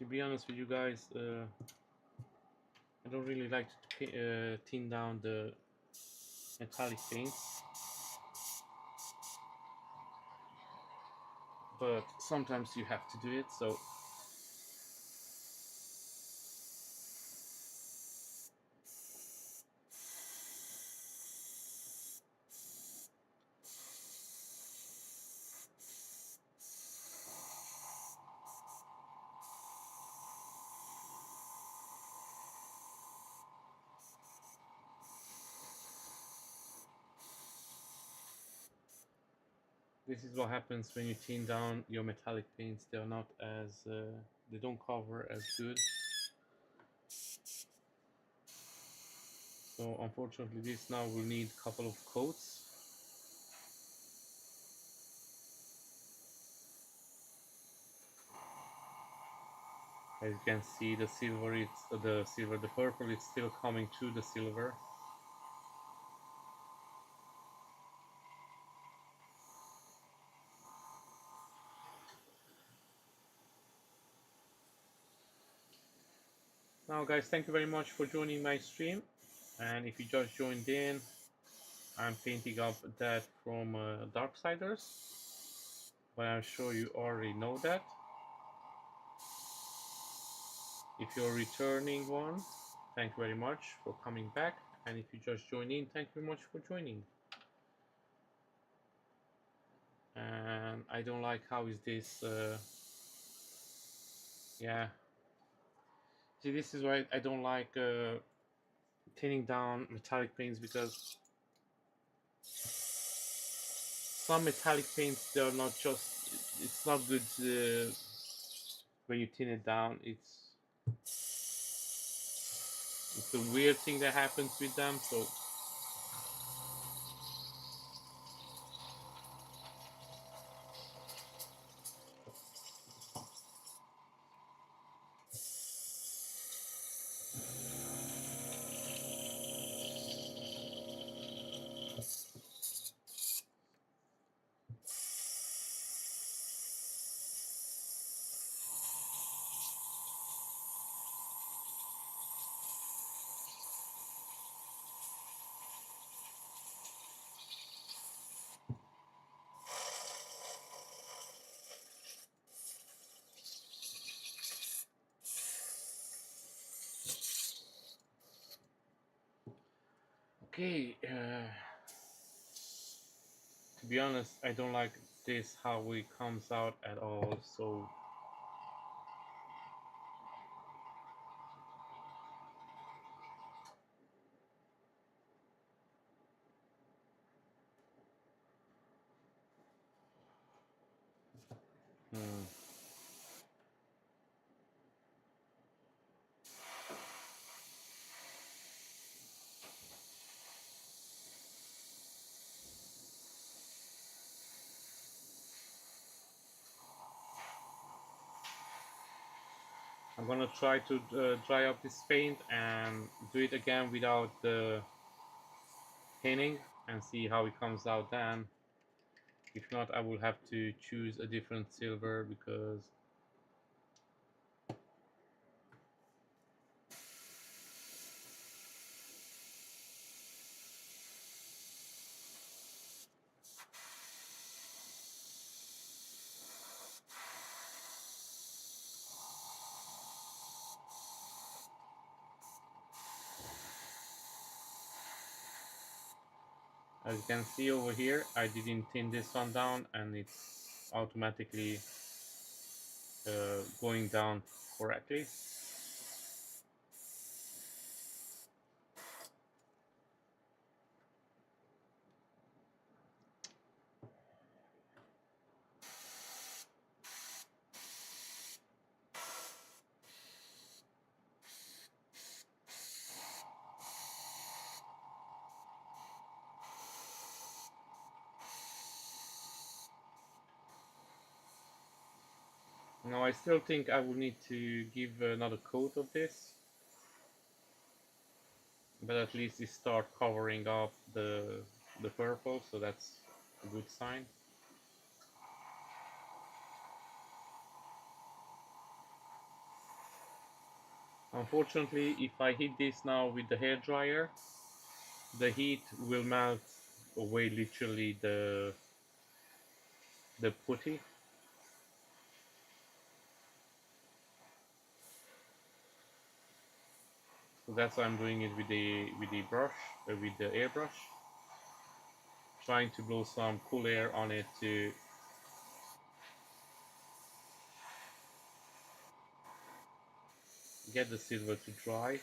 To be honest with you guys, I don't really like to thin down the metallic paints, but sometimes you have to do it. So This is what happens when you thin down your metallic paints. They're not as they don't cover as good. So unfortunately, this now will need a couple of coats. As you can see, the silver, the purple, it's still coming to the silver. Now, guys, thank you very much for joining my stream. And if you just joined in, I'm painting up that from Darksiders, but I'm sure you already know that. If you're a returning one, thank you very much for coming back. And if you just joined in, thank you very much for joining. And I don't like how is this, yeah. See, this is why I don't like thinning down metallic paints, because some metallic paints, they're not just, it's not good when you thin it down. It's a weird thing that happens with them. So okay, to be honest, I don't like this how it comes out at all. So hmm. I'm gonna try to dry up this paint and do it again without the painting and see how it comes out then. If not, I will have to choose a different silver, because as you can see over here, I didn't thin this one down and it's automatically going down correctly. Now I still think I will need to give another coat of this, but at least it start covering up the purple, so that's a good sign. Unfortunately, if I hit this now with the hair dryer, the heat will melt away literally the putty. So that's why I'm doing it with the brush, with the airbrush, trying to blow some cool air on it to get the silver to dry.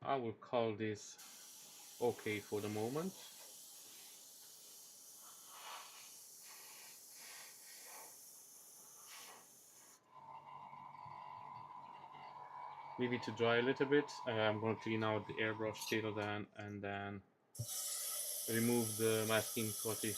I will call this okay for the moment. Leave it to dry a little bit. I'm going to clean out the airbrush tail then, and then remove the masking putty.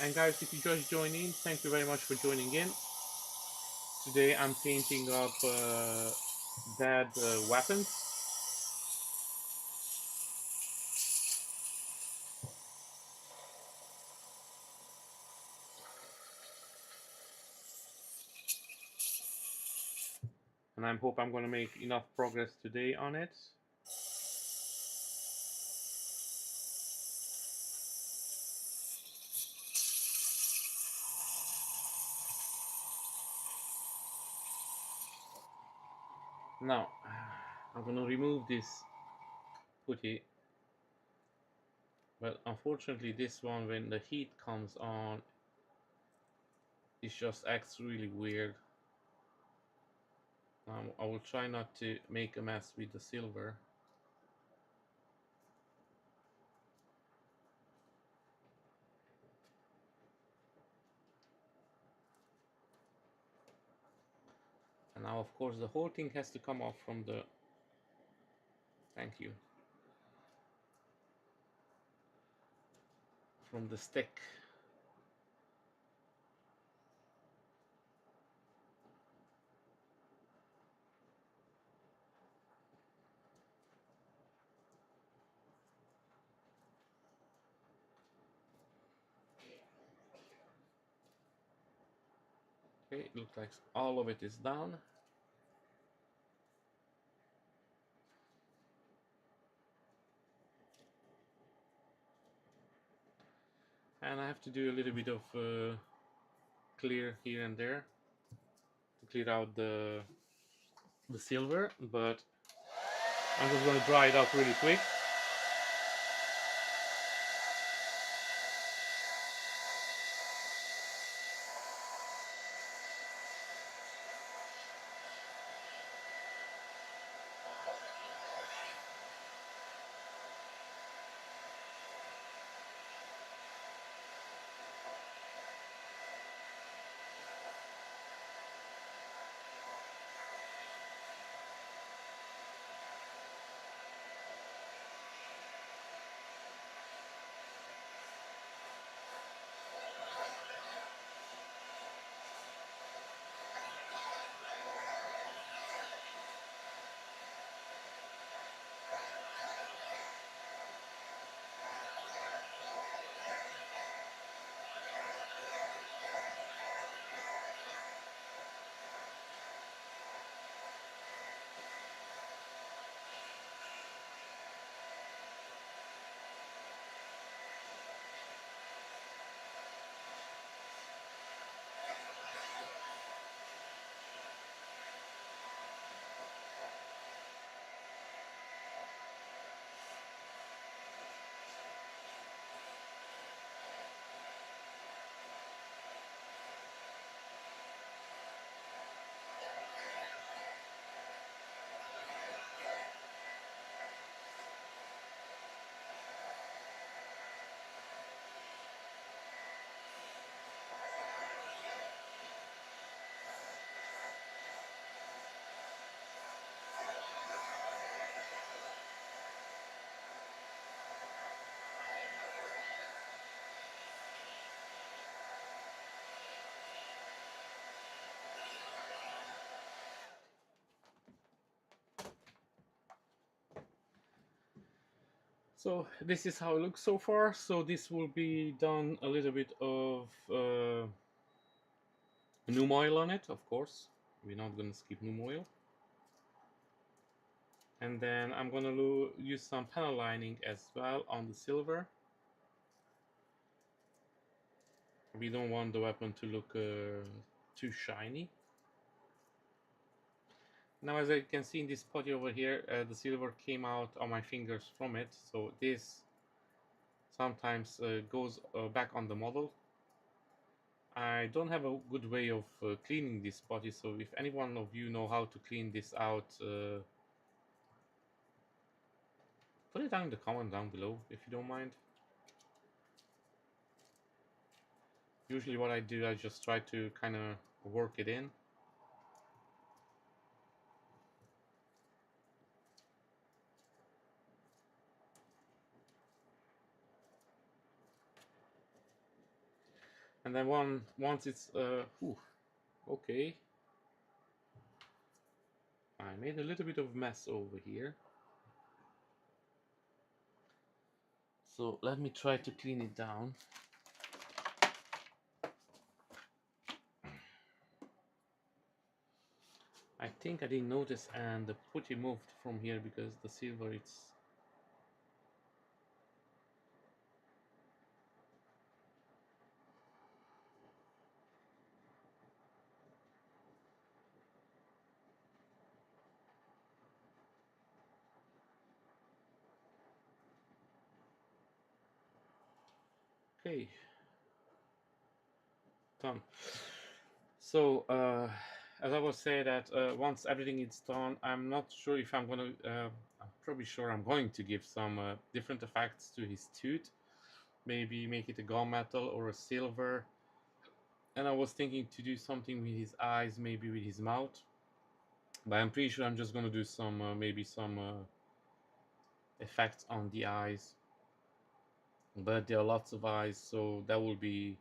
And guys, if you just joined in, thank you very much for joining in. Today I'm painting up dead weapons. And I hope I'm going to make enough progress today on it. Now, I'm going to remove this putty. But unfortunately this one, when the heat comes on, it just acts really weird. I will try not to make a mess with the silver. And now of course the whole thing has to come off from the... Thank you. From the stick. Okay, it looks like all of it is done. And I have to do a little bit of clear here and there to clear out the silver, but I'm just going to dry it up really quick. So this is how it looks so far. So this will be done a little bit of Noom oil on it, of course. We're not going to skip Noom oil. And then I'm going to use some panel lining as well on the silver. We don't want the weapon to look too shiny. Now, as you can see in this putty over here, the silver came out on my fingers from it. So this sometimes goes back on the model. I don't have a good way of cleaning this body, so if any one of you know how to clean this out, put it down in the comment down below if you don't mind. Usually what I do, I just try to kind of work it in. And then once it's okay. I made a little bit of mess over here. So let me try to clean it down. I think I didn't notice, and the putty moved from here because the silver it's okay. Done. So as I was saying that once everything is done, I'm not sure if I'm gonna. I'm probably sure I'm going to give some different effects to his tooth. Maybe make it a gunmetal or a silver. And I was thinking to do something with his eyes, maybe with his mouth. But I'm pretty sure I'm just gonna do some maybe some effects on the eyes. But there are lots of eyes, so that will be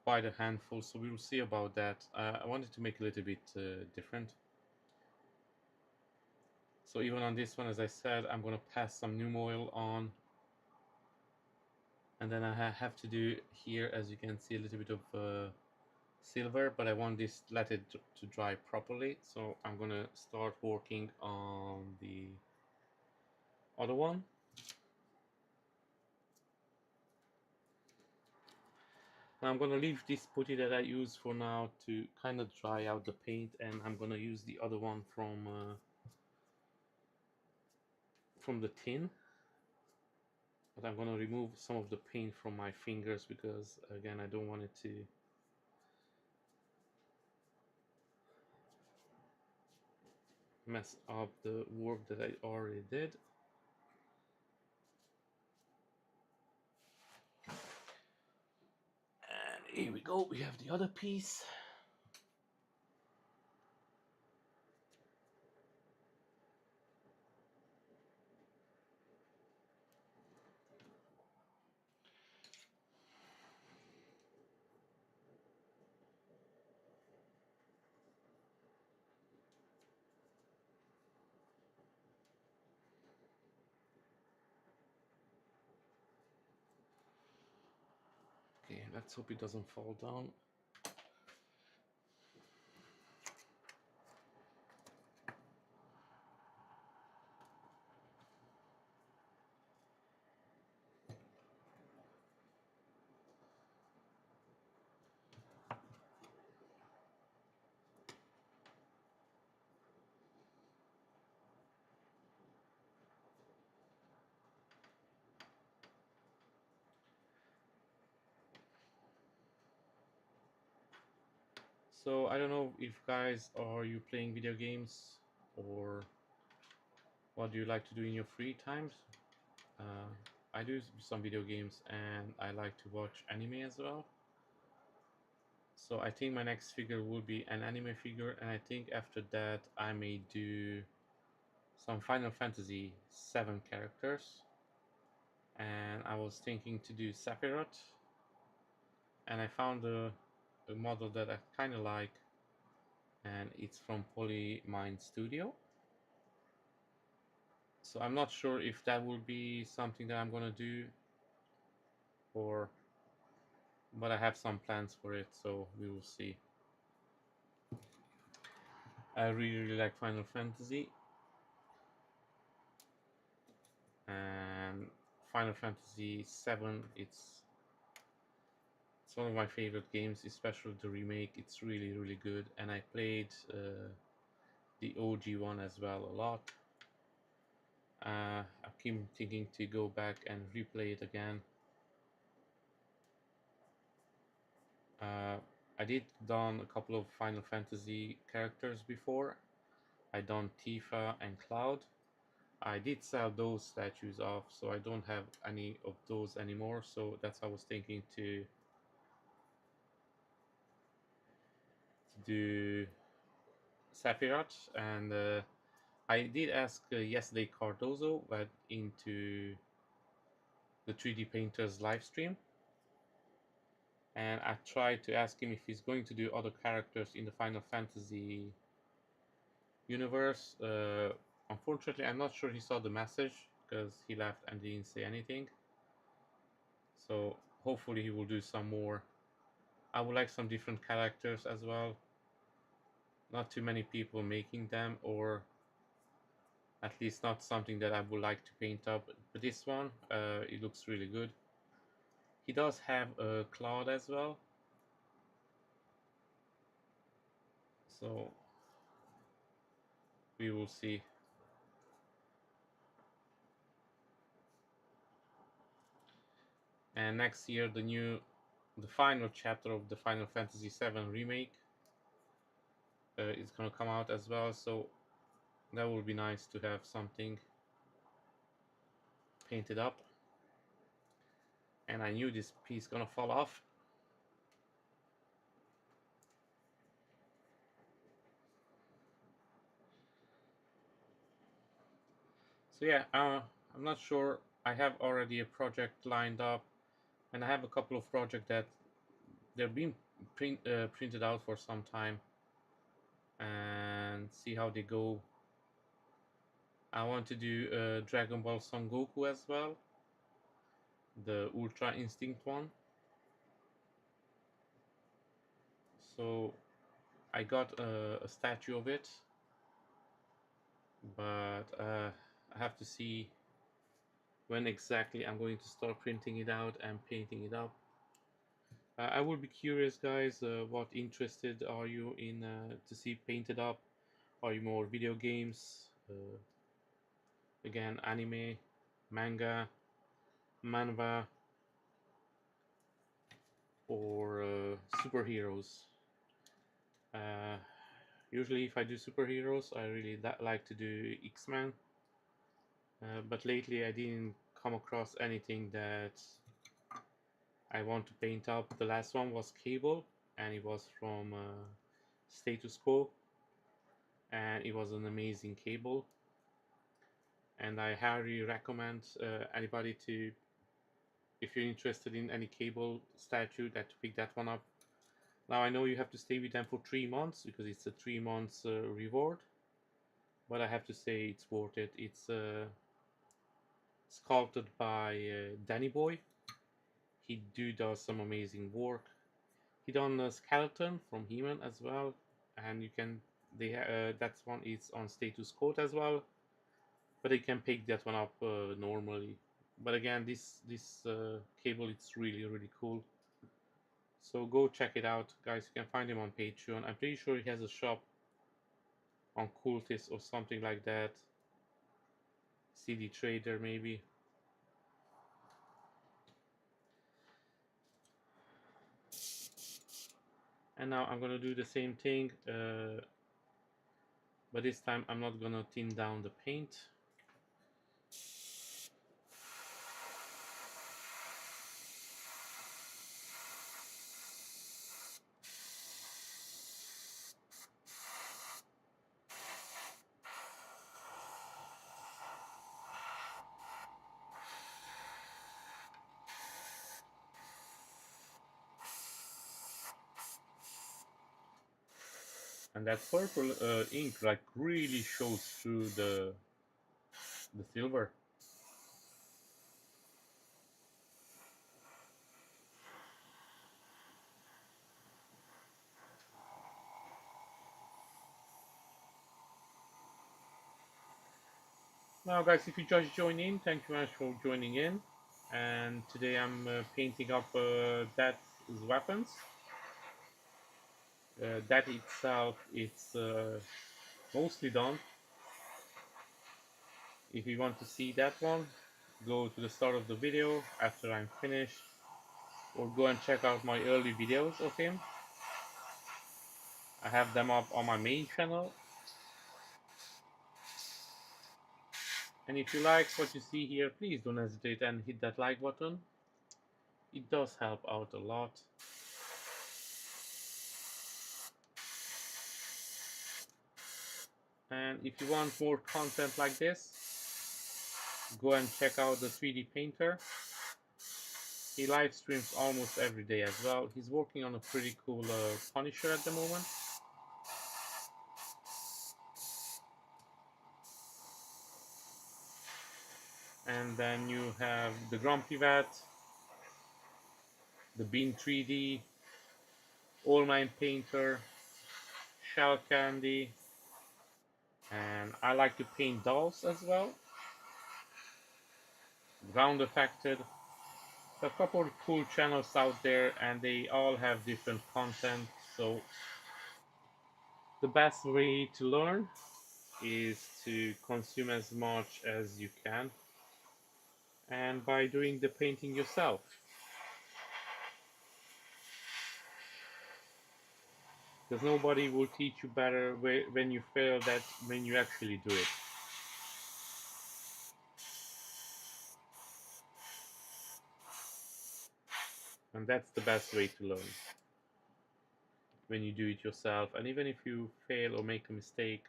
quite a handful. So we will see about that. I wanted to make a little bit different. So even on this one, as I said, I'm gonna pass some new oil on, and then I have to do here, as you can see, a little bit of silver, but I want this let it to dry properly. So I'm gonna start working on the other one. And I'm gonna leave this putty that I use for now to kind of dry out the paint, and I'm gonna use the other one from the tin. But I'm gonna remove some of the paint from my fingers because again I don't want it to mess up the work that I already did. And here we go, we have the other piece. Okay, let's hope it doesn't fall down. So I don't know if guys are you playing video games or what do you like to do in your free times? Uh, I do some video games and I like to watch anime as well. So I think my next figure will be an anime figure, and I think after that I may do some Final Fantasy 7 characters. And I was thinking to do Sephiroth, and I found a model that I kind of like, and it's from Polymine Studio. So I'm not sure if that will be something that I'm gonna do, or but I have some plans for it, so we will see. I really like Final Fantasy, and Final Fantasy 7 it's one of my favorite games, especially the remake. It's really good, and I played the OG one as well a lot. I keep thinking to go back and replay it again. I did done a couple of Final Fantasy characters before. I done Tifa and Cloud. I did sell those statues off, so I don't have any of those anymore. So that's how I was thinking to do Sephiroth. And I did ask yesterday Cardozo, but into the 3D Painters live stream, and I tried to ask him if he's going to do other characters in the Final Fantasy universe. Unfortunately, I'm not sure he saw the message because he left and didn't say anything. So hopefully he will do some more. I would like some different characters as well. Not too many people making them, or at least not something that I would like to paint up. But this one, it looks really good. He does have a cloud as well. So we will see. And next year, the final chapter of the Final Fantasy VII remake is gonna come out as well. So that will be nice to have something painted up. And I knew this piece gonna fall off. So yeah, I'm not sure. I have already a project lined up, and I have a couple of projects that they're being printed out for some time, and see how they go. I want to do Dragon Ball Son Goku as well, the Ultra Instinct one. So I got a statue of it, but I have to see when exactly I'm going to start printing it out and painting it up. I would be curious, guys, what interested are you in to see painted up? Are you more video games? Again, anime, manga, manhwa, or superheroes? Uh, Usually, if I do superheroes, I really like to do X-Men. But lately, I didn't come across anything that I want to paint up. The last one was Cable, and it was from Status Quo, and it was an amazing cable. And I highly recommend anybody to, if you're interested in any cable statue, that to pick that one up. Now I know you have to stay with them for 3 months because it's a 3 months reward, but I have to say it's worth it. It's sculpted by Danny Boy. He does some amazing work. He done a skeleton from He-Man as well, and you can that one is on status code as well, but you can pick that one up normally. But again, this cable, it's really cool. So go check it out, guys. You can find him on Patreon. I'm pretty sure he has a shop on Cultist or something like that. CD Trader maybe. And now I'm gonna do the same thing, but this time I'm not gonna thin down the paint. And that purple ink like really shows through the silver. Now guys, if you just joined in, thank you very much for joining in. And today I'm painting up that weapons. That itself, it's mostly done. If you want to see that one, go to the start of the video after I'm finished. or go and check out my early videos of him. I have them up on my main channel. And if you like what you see here, please don't hesitate and hit that like button. It does help out a lot. And if you want more content like this, go and check out the 3D painter. He live streams almost every day as well. He's working on a pretty cool Punisher at the moment. And then you have the Grumpy Vat, the Bean 3D, All Mine Painter, Shell Candy, and I like to paint dolls as well. Ground Affected. A couple of cool channels out there, and they all have different content. So the best way to learn is to consume as much as you can, and by doing the painting yourself. Because nobody will teach you better when you fail than when you actually do it. And that's the best way to learn, when you do it yourself. And even if you fail or make a mistake,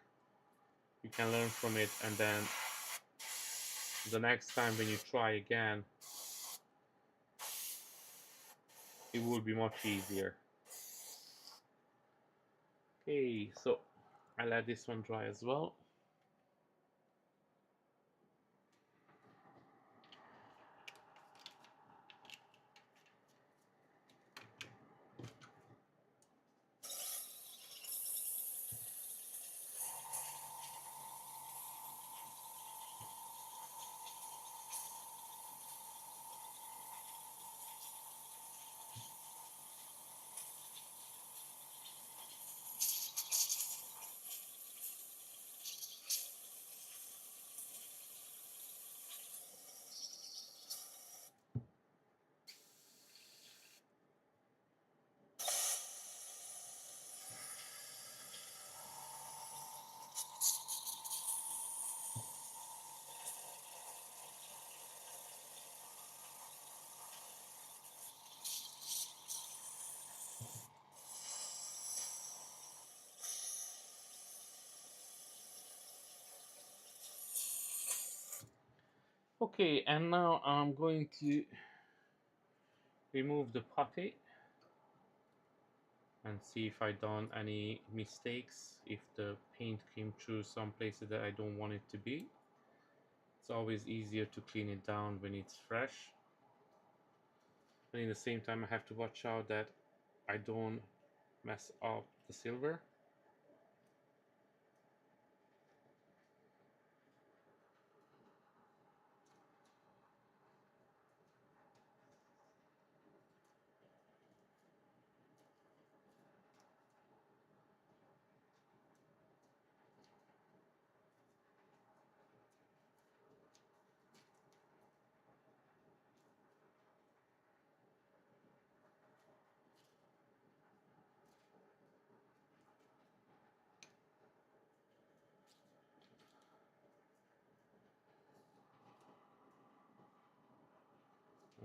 you can learn from it, and then the next time when you try again, it will be much easier. Okay, so I let this one dry as well. Okay, and now I'm going to remove the putty and see if I done any mistakes, if the paint came through some places that I don't want it to be. It's always easier to clean it down when it's fresh. But in the same time, I have to watch out that I don't mess up the silver.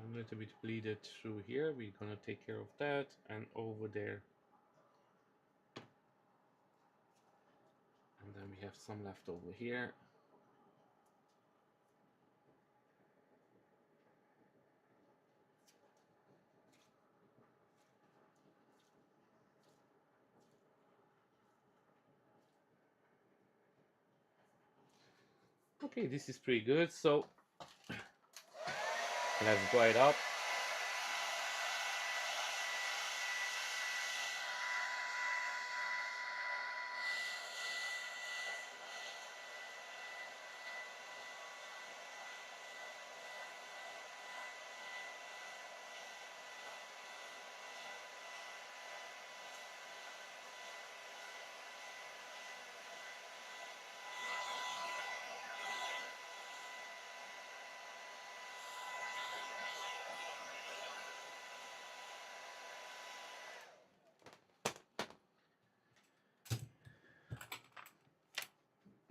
A little bit bleeded through here. We're gonna take care of that, and over there. And then we have some left over here. Okay, this is pretty good. So let's dry it up.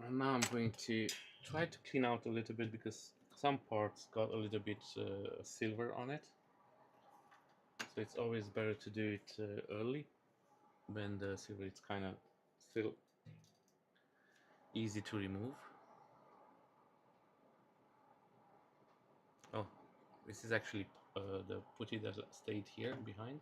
And now I'm going to try to clean out a little bit because some parts got a little bit silver on it. So it's always better to do it early when the silver is kind of still easy to remove. Oh, this is actually the putty that stayed here behind.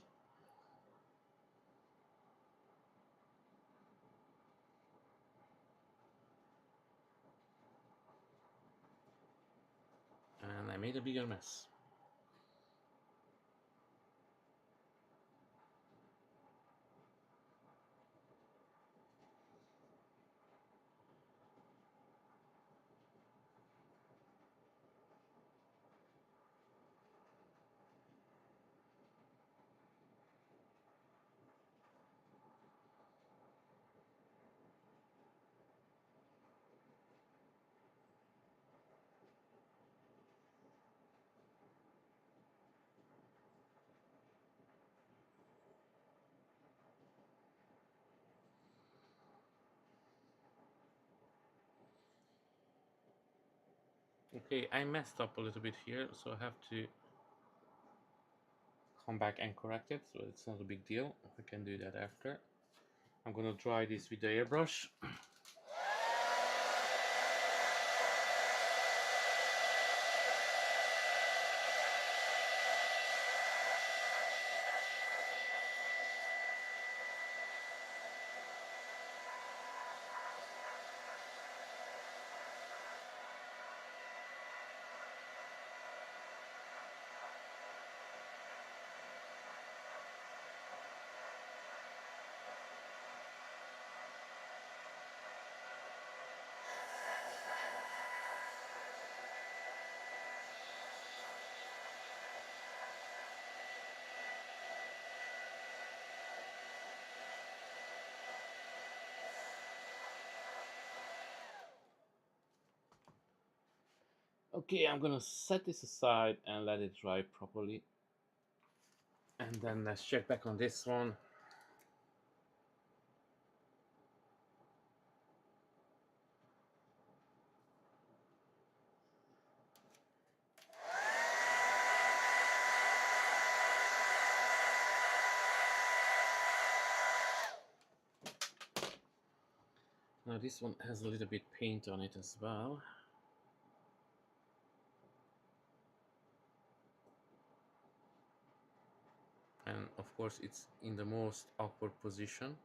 And I made a bigger mess. Okay, I messed up a little bit here, so I have to come back and correct it, so it's not a big deal. I can do that after. I'm gonna dry this with the airbrush. Okay, I'm gonna set this aside and let it dry properly. And then let's check back on this one. Now this one has a little bit paint on it as well. And of course it's in the most awkward position.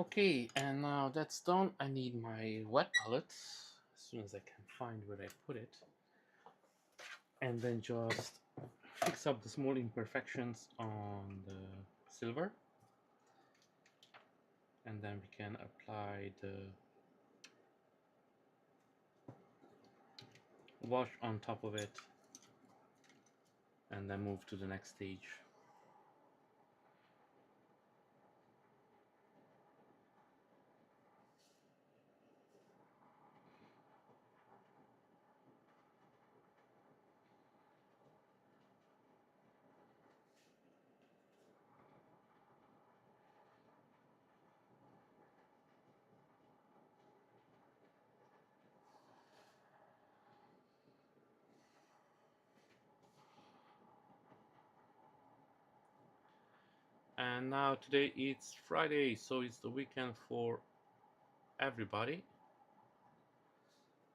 Okay, and now that's done, I need my wet palette as soon as I can find where I put it. And then just fix up the small imperfections on the silver. And then we can apply the wash on top of it and then move to the next stage. And now today it's Friday, so it's the weekend for everybody.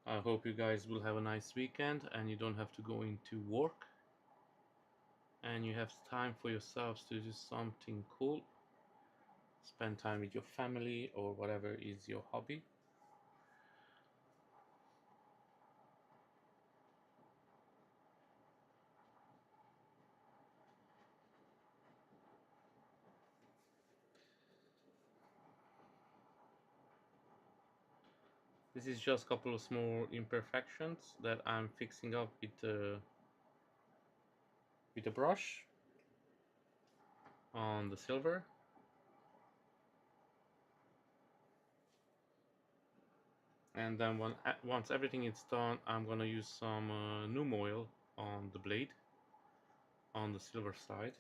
I hope you guys will have a nice weekend and you don't have to go into work. and you have time for yourselves to do something cool, spend time with your family or whatever is your hobby. This is just a couple of small imperfections that I'm fixing up with the brush on the silver. And then once everything is done, I'm gonna use some Noom oil on the blade on the silver side.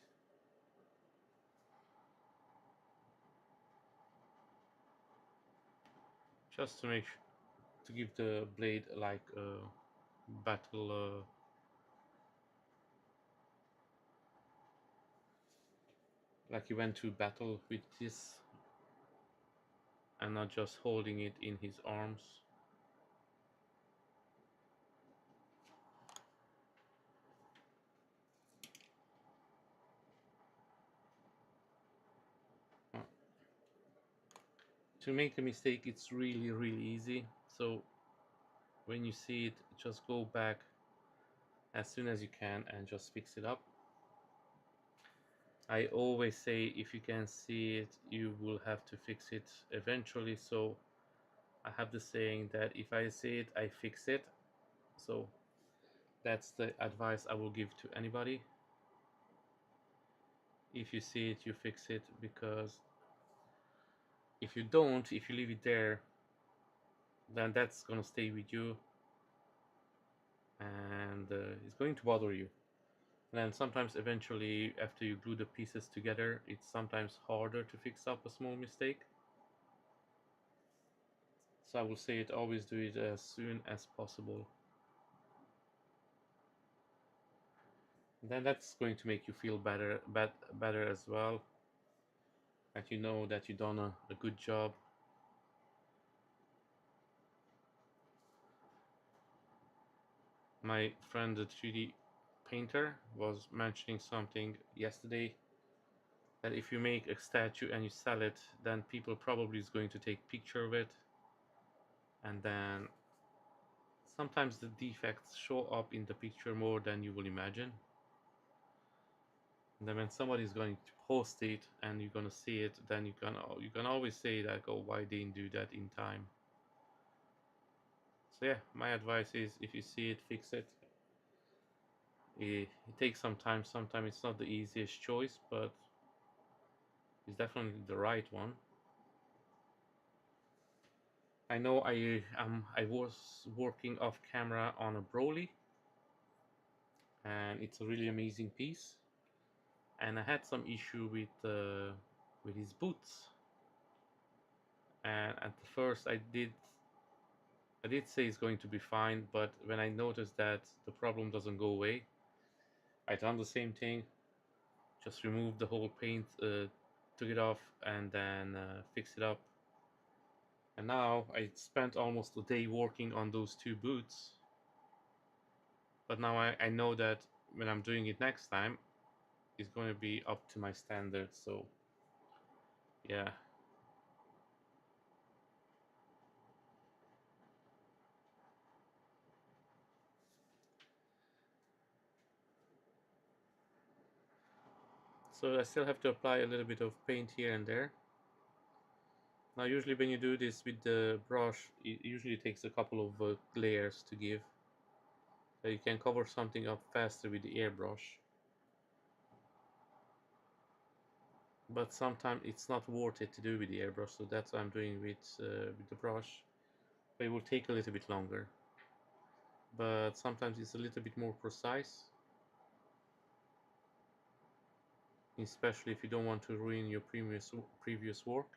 Just to to give the blade like a battle like he went to battle with this and not just holding it in his arms. Uh, To make a mistake, it's really easy. So when you see it, just go back as soon as you can and just fix it up. I always say if you can see it, you will have to fix it eventually. So I have the saying that if I see it, I fix it. So that's the advice I will give to anybody. If you see it, you fix it, because if you don't, if you leave it there, then that's gonna stay with you and it's going to bother you. And then sometimes eventually after you glue the pieces together, it's sometimes harder to fix up a small mistake. So I will say it, always do it as soon as possible. And then that's going to make you feel better as well, that you know that you've done a good job. My friend the 3D painter was mentioning something yesterday, that if you make a statue and you sell it, then people probably is going to take picture of it, and then sometimes the defects show up in the picture more than you will imagine. And then when somebody is going to post it and you're gonna see it, then you can always say that, oh, why didn't do that in time. So yeah, my advice is if you see it, fix it. It takes some time. Sometimes it's not the easiest choice, but it's definitely the right one. I know I was working off camera on a Broly, and it's a really amazing piece. And I had some issue with his boots. And at first I did say it's going to be fine, but when I noticed that the problem doesn't go away, I done the same thing. Just removed the whole paint, took it off, and then fixed it up. And now I spent almost a day working on those two boots. But now I know that when I'm doing it next time, it's going to be up to my standards. So yeah. So I still have to apply a little bit of paint here and there. Now usually when you do this with the brush, it usually takes a couple of layers to give. So you can cover something up faster with the airbrush. But sometimes it's not worth it to do with the airbrush, so that's what I'm doing with the brush. But it will take a little bit longer. But sometimes it's a little bit more precise, especially if you don't want to ruin your previous work.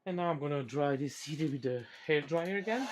And now I'm gonna dry this CD with the hair dryer again.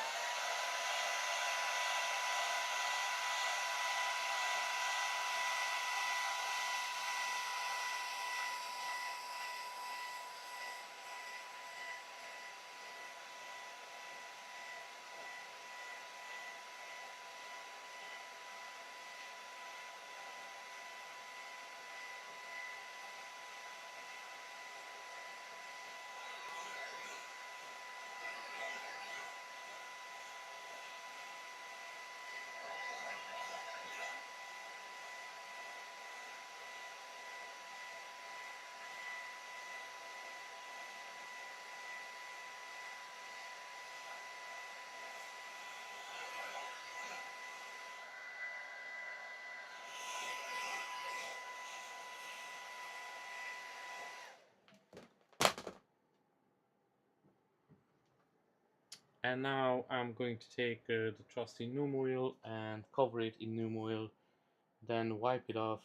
And now I'm going to take the trusty Noom oil and cover it in Noom oil, then wipe it off,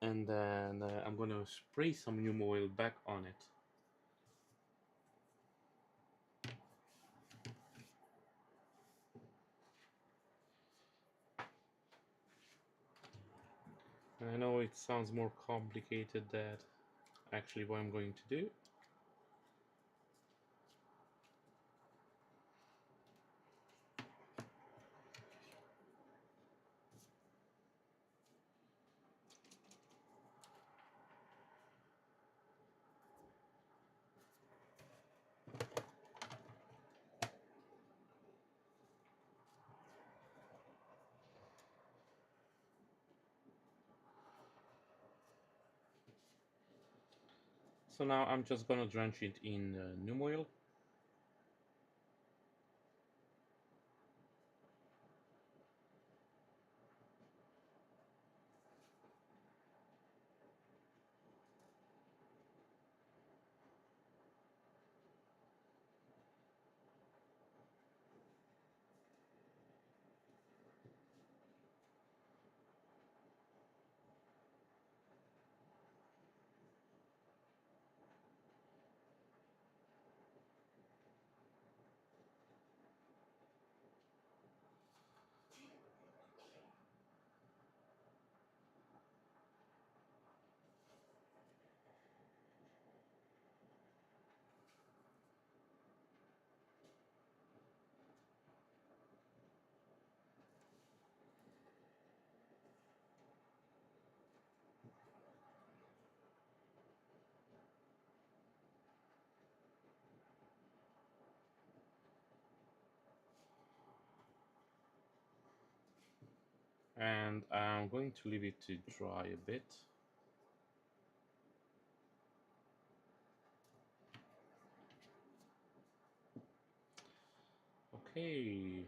and then I'm going to spray some Noom oil back on it. And I know it sounds more complicated than actually what I'm going to do. So now I'm just gonna drench it in Noom oil. And I'm going to leave it to dry a bit. Okay.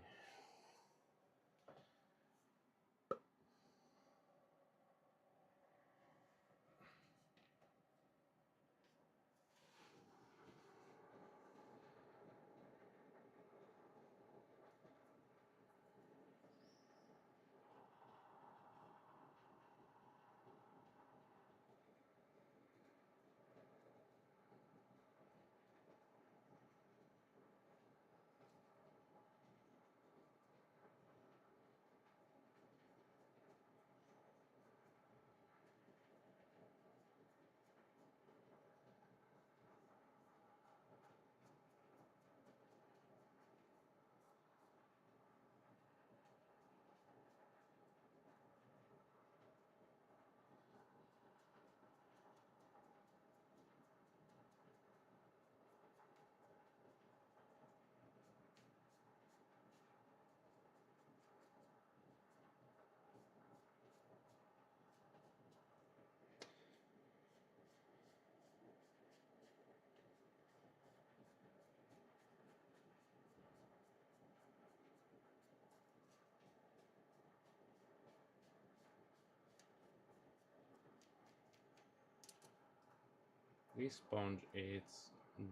This sponge is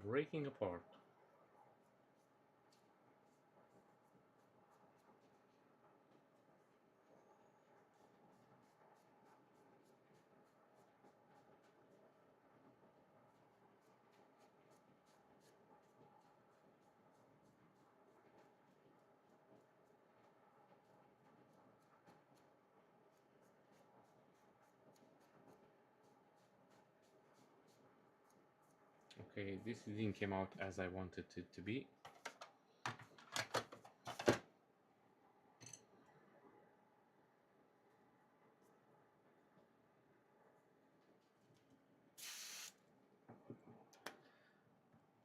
breaking apart. Okay, this didn't came out as I wanted it to be.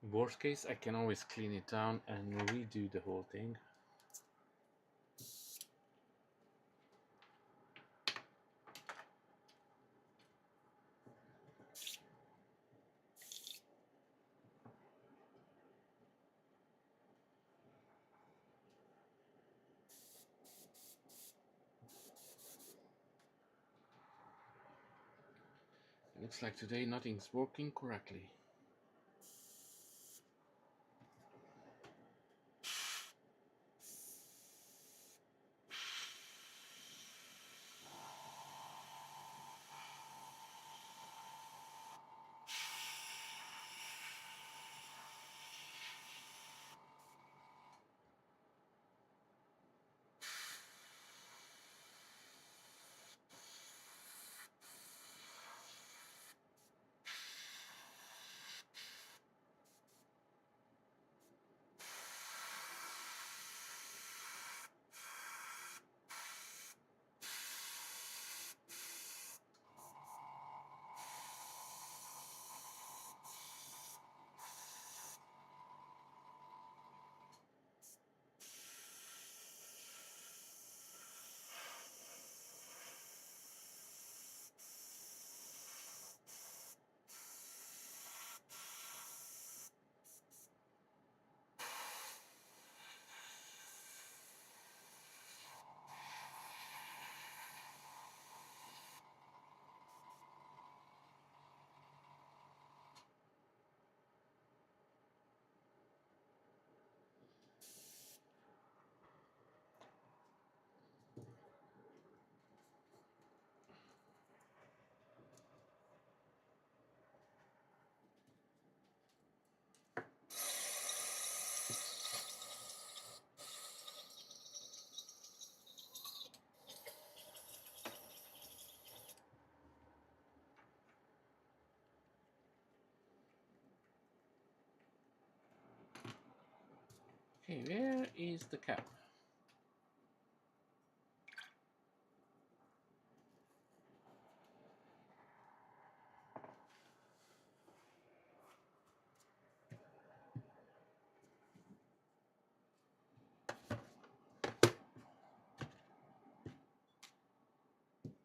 Worst case, I can always clean it down and redo the whole thing. Looks like today nothing's working correctly. Okay, where is the cap?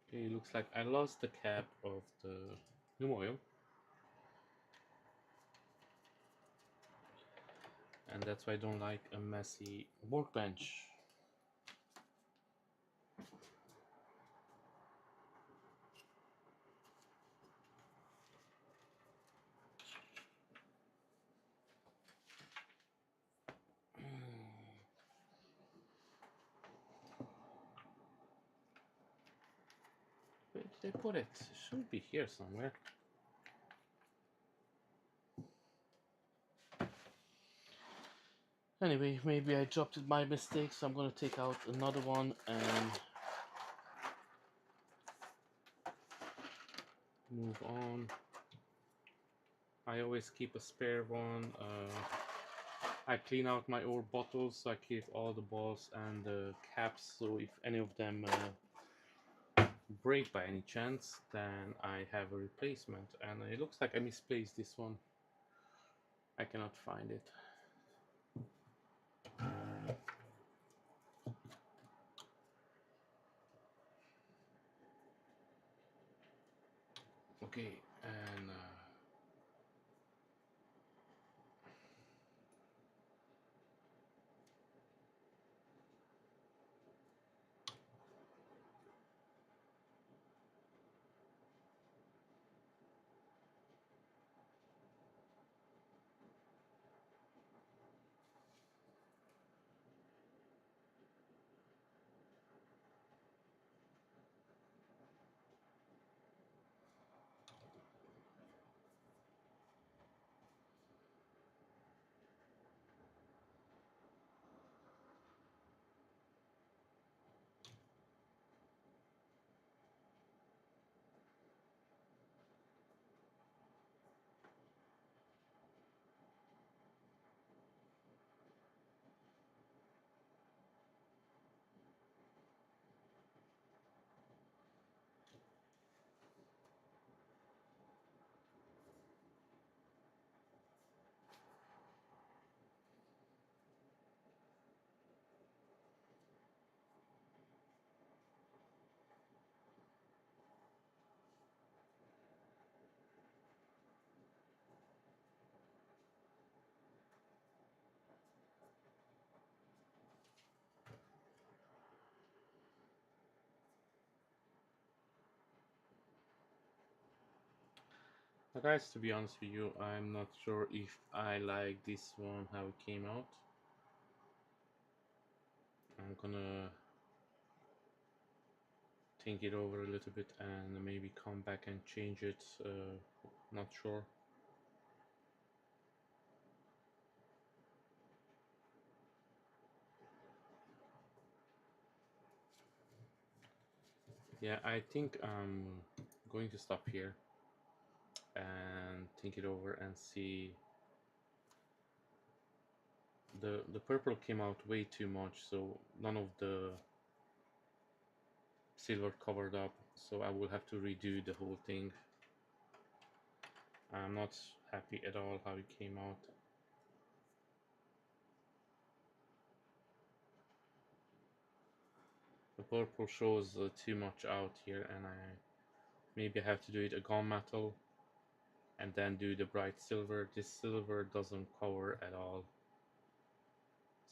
Okay, looks like I lost the cap of the memorial. And that's why I don't like a messy workbench. Where did I put it? It should be here somewhere. Anyway, maybe I dropped it by mistake, so I'm gonna take out another one and move on. I always keep a spare one. I clean out my old bottles, so I keep all the balls and the caps, so if any of them break by any chance, then I have a replacement. And it looks like I misplaced this one. I cannot find it. Okay, and Now guys, to be honest with you, I'm not sure if I like this one, how it came out. I'm gonna think it over a little bit and maybe come back and change it, not sure. Yeah, I think I'm going to stop here and think it over and see. The purple came out way too much, so none of the silver covered up, so I will have to redo the whole thing. I'm not happy at all how it came out. The purple shows too much out here, and maybe I have to do it a gunmetal and then do the bright silver. This silver doesn't cover at all,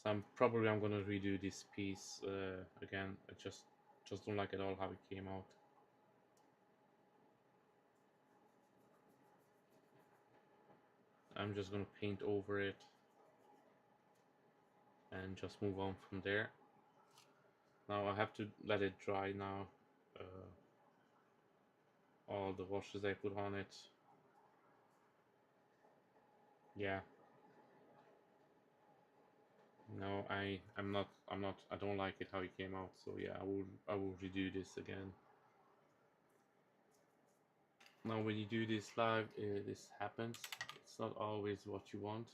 so I'm gonna redo this piece again. I just don't like at all how it came out. I'm just gonna paint over it and just move on from there. Now I have to let it dry now. All the washes I put on it. Yeah. No, I'm not I don't like it how it came out, so yeah, I will redo this again. Now when you do this live, this happens. It's not always what you want.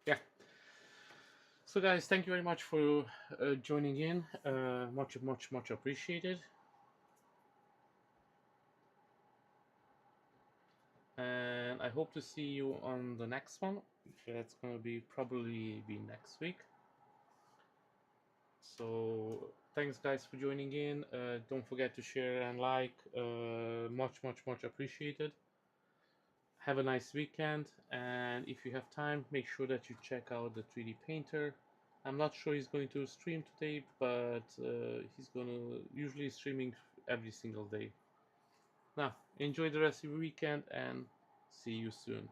Yeah. So guys, thank you very much for joining in. Much appreciated. And I hope to see you on the next one. That's gonna be probably be next week. So thanks guys for joining in. Don't forget to share and like. Much appreciated. Have a nice weekend, and if you have time, make sure that you check out the 3D painter. I'm not sure he's going to stream today, but he's gonna usually streaming every single day. Now enjoy the rest of your weekend and see you soon.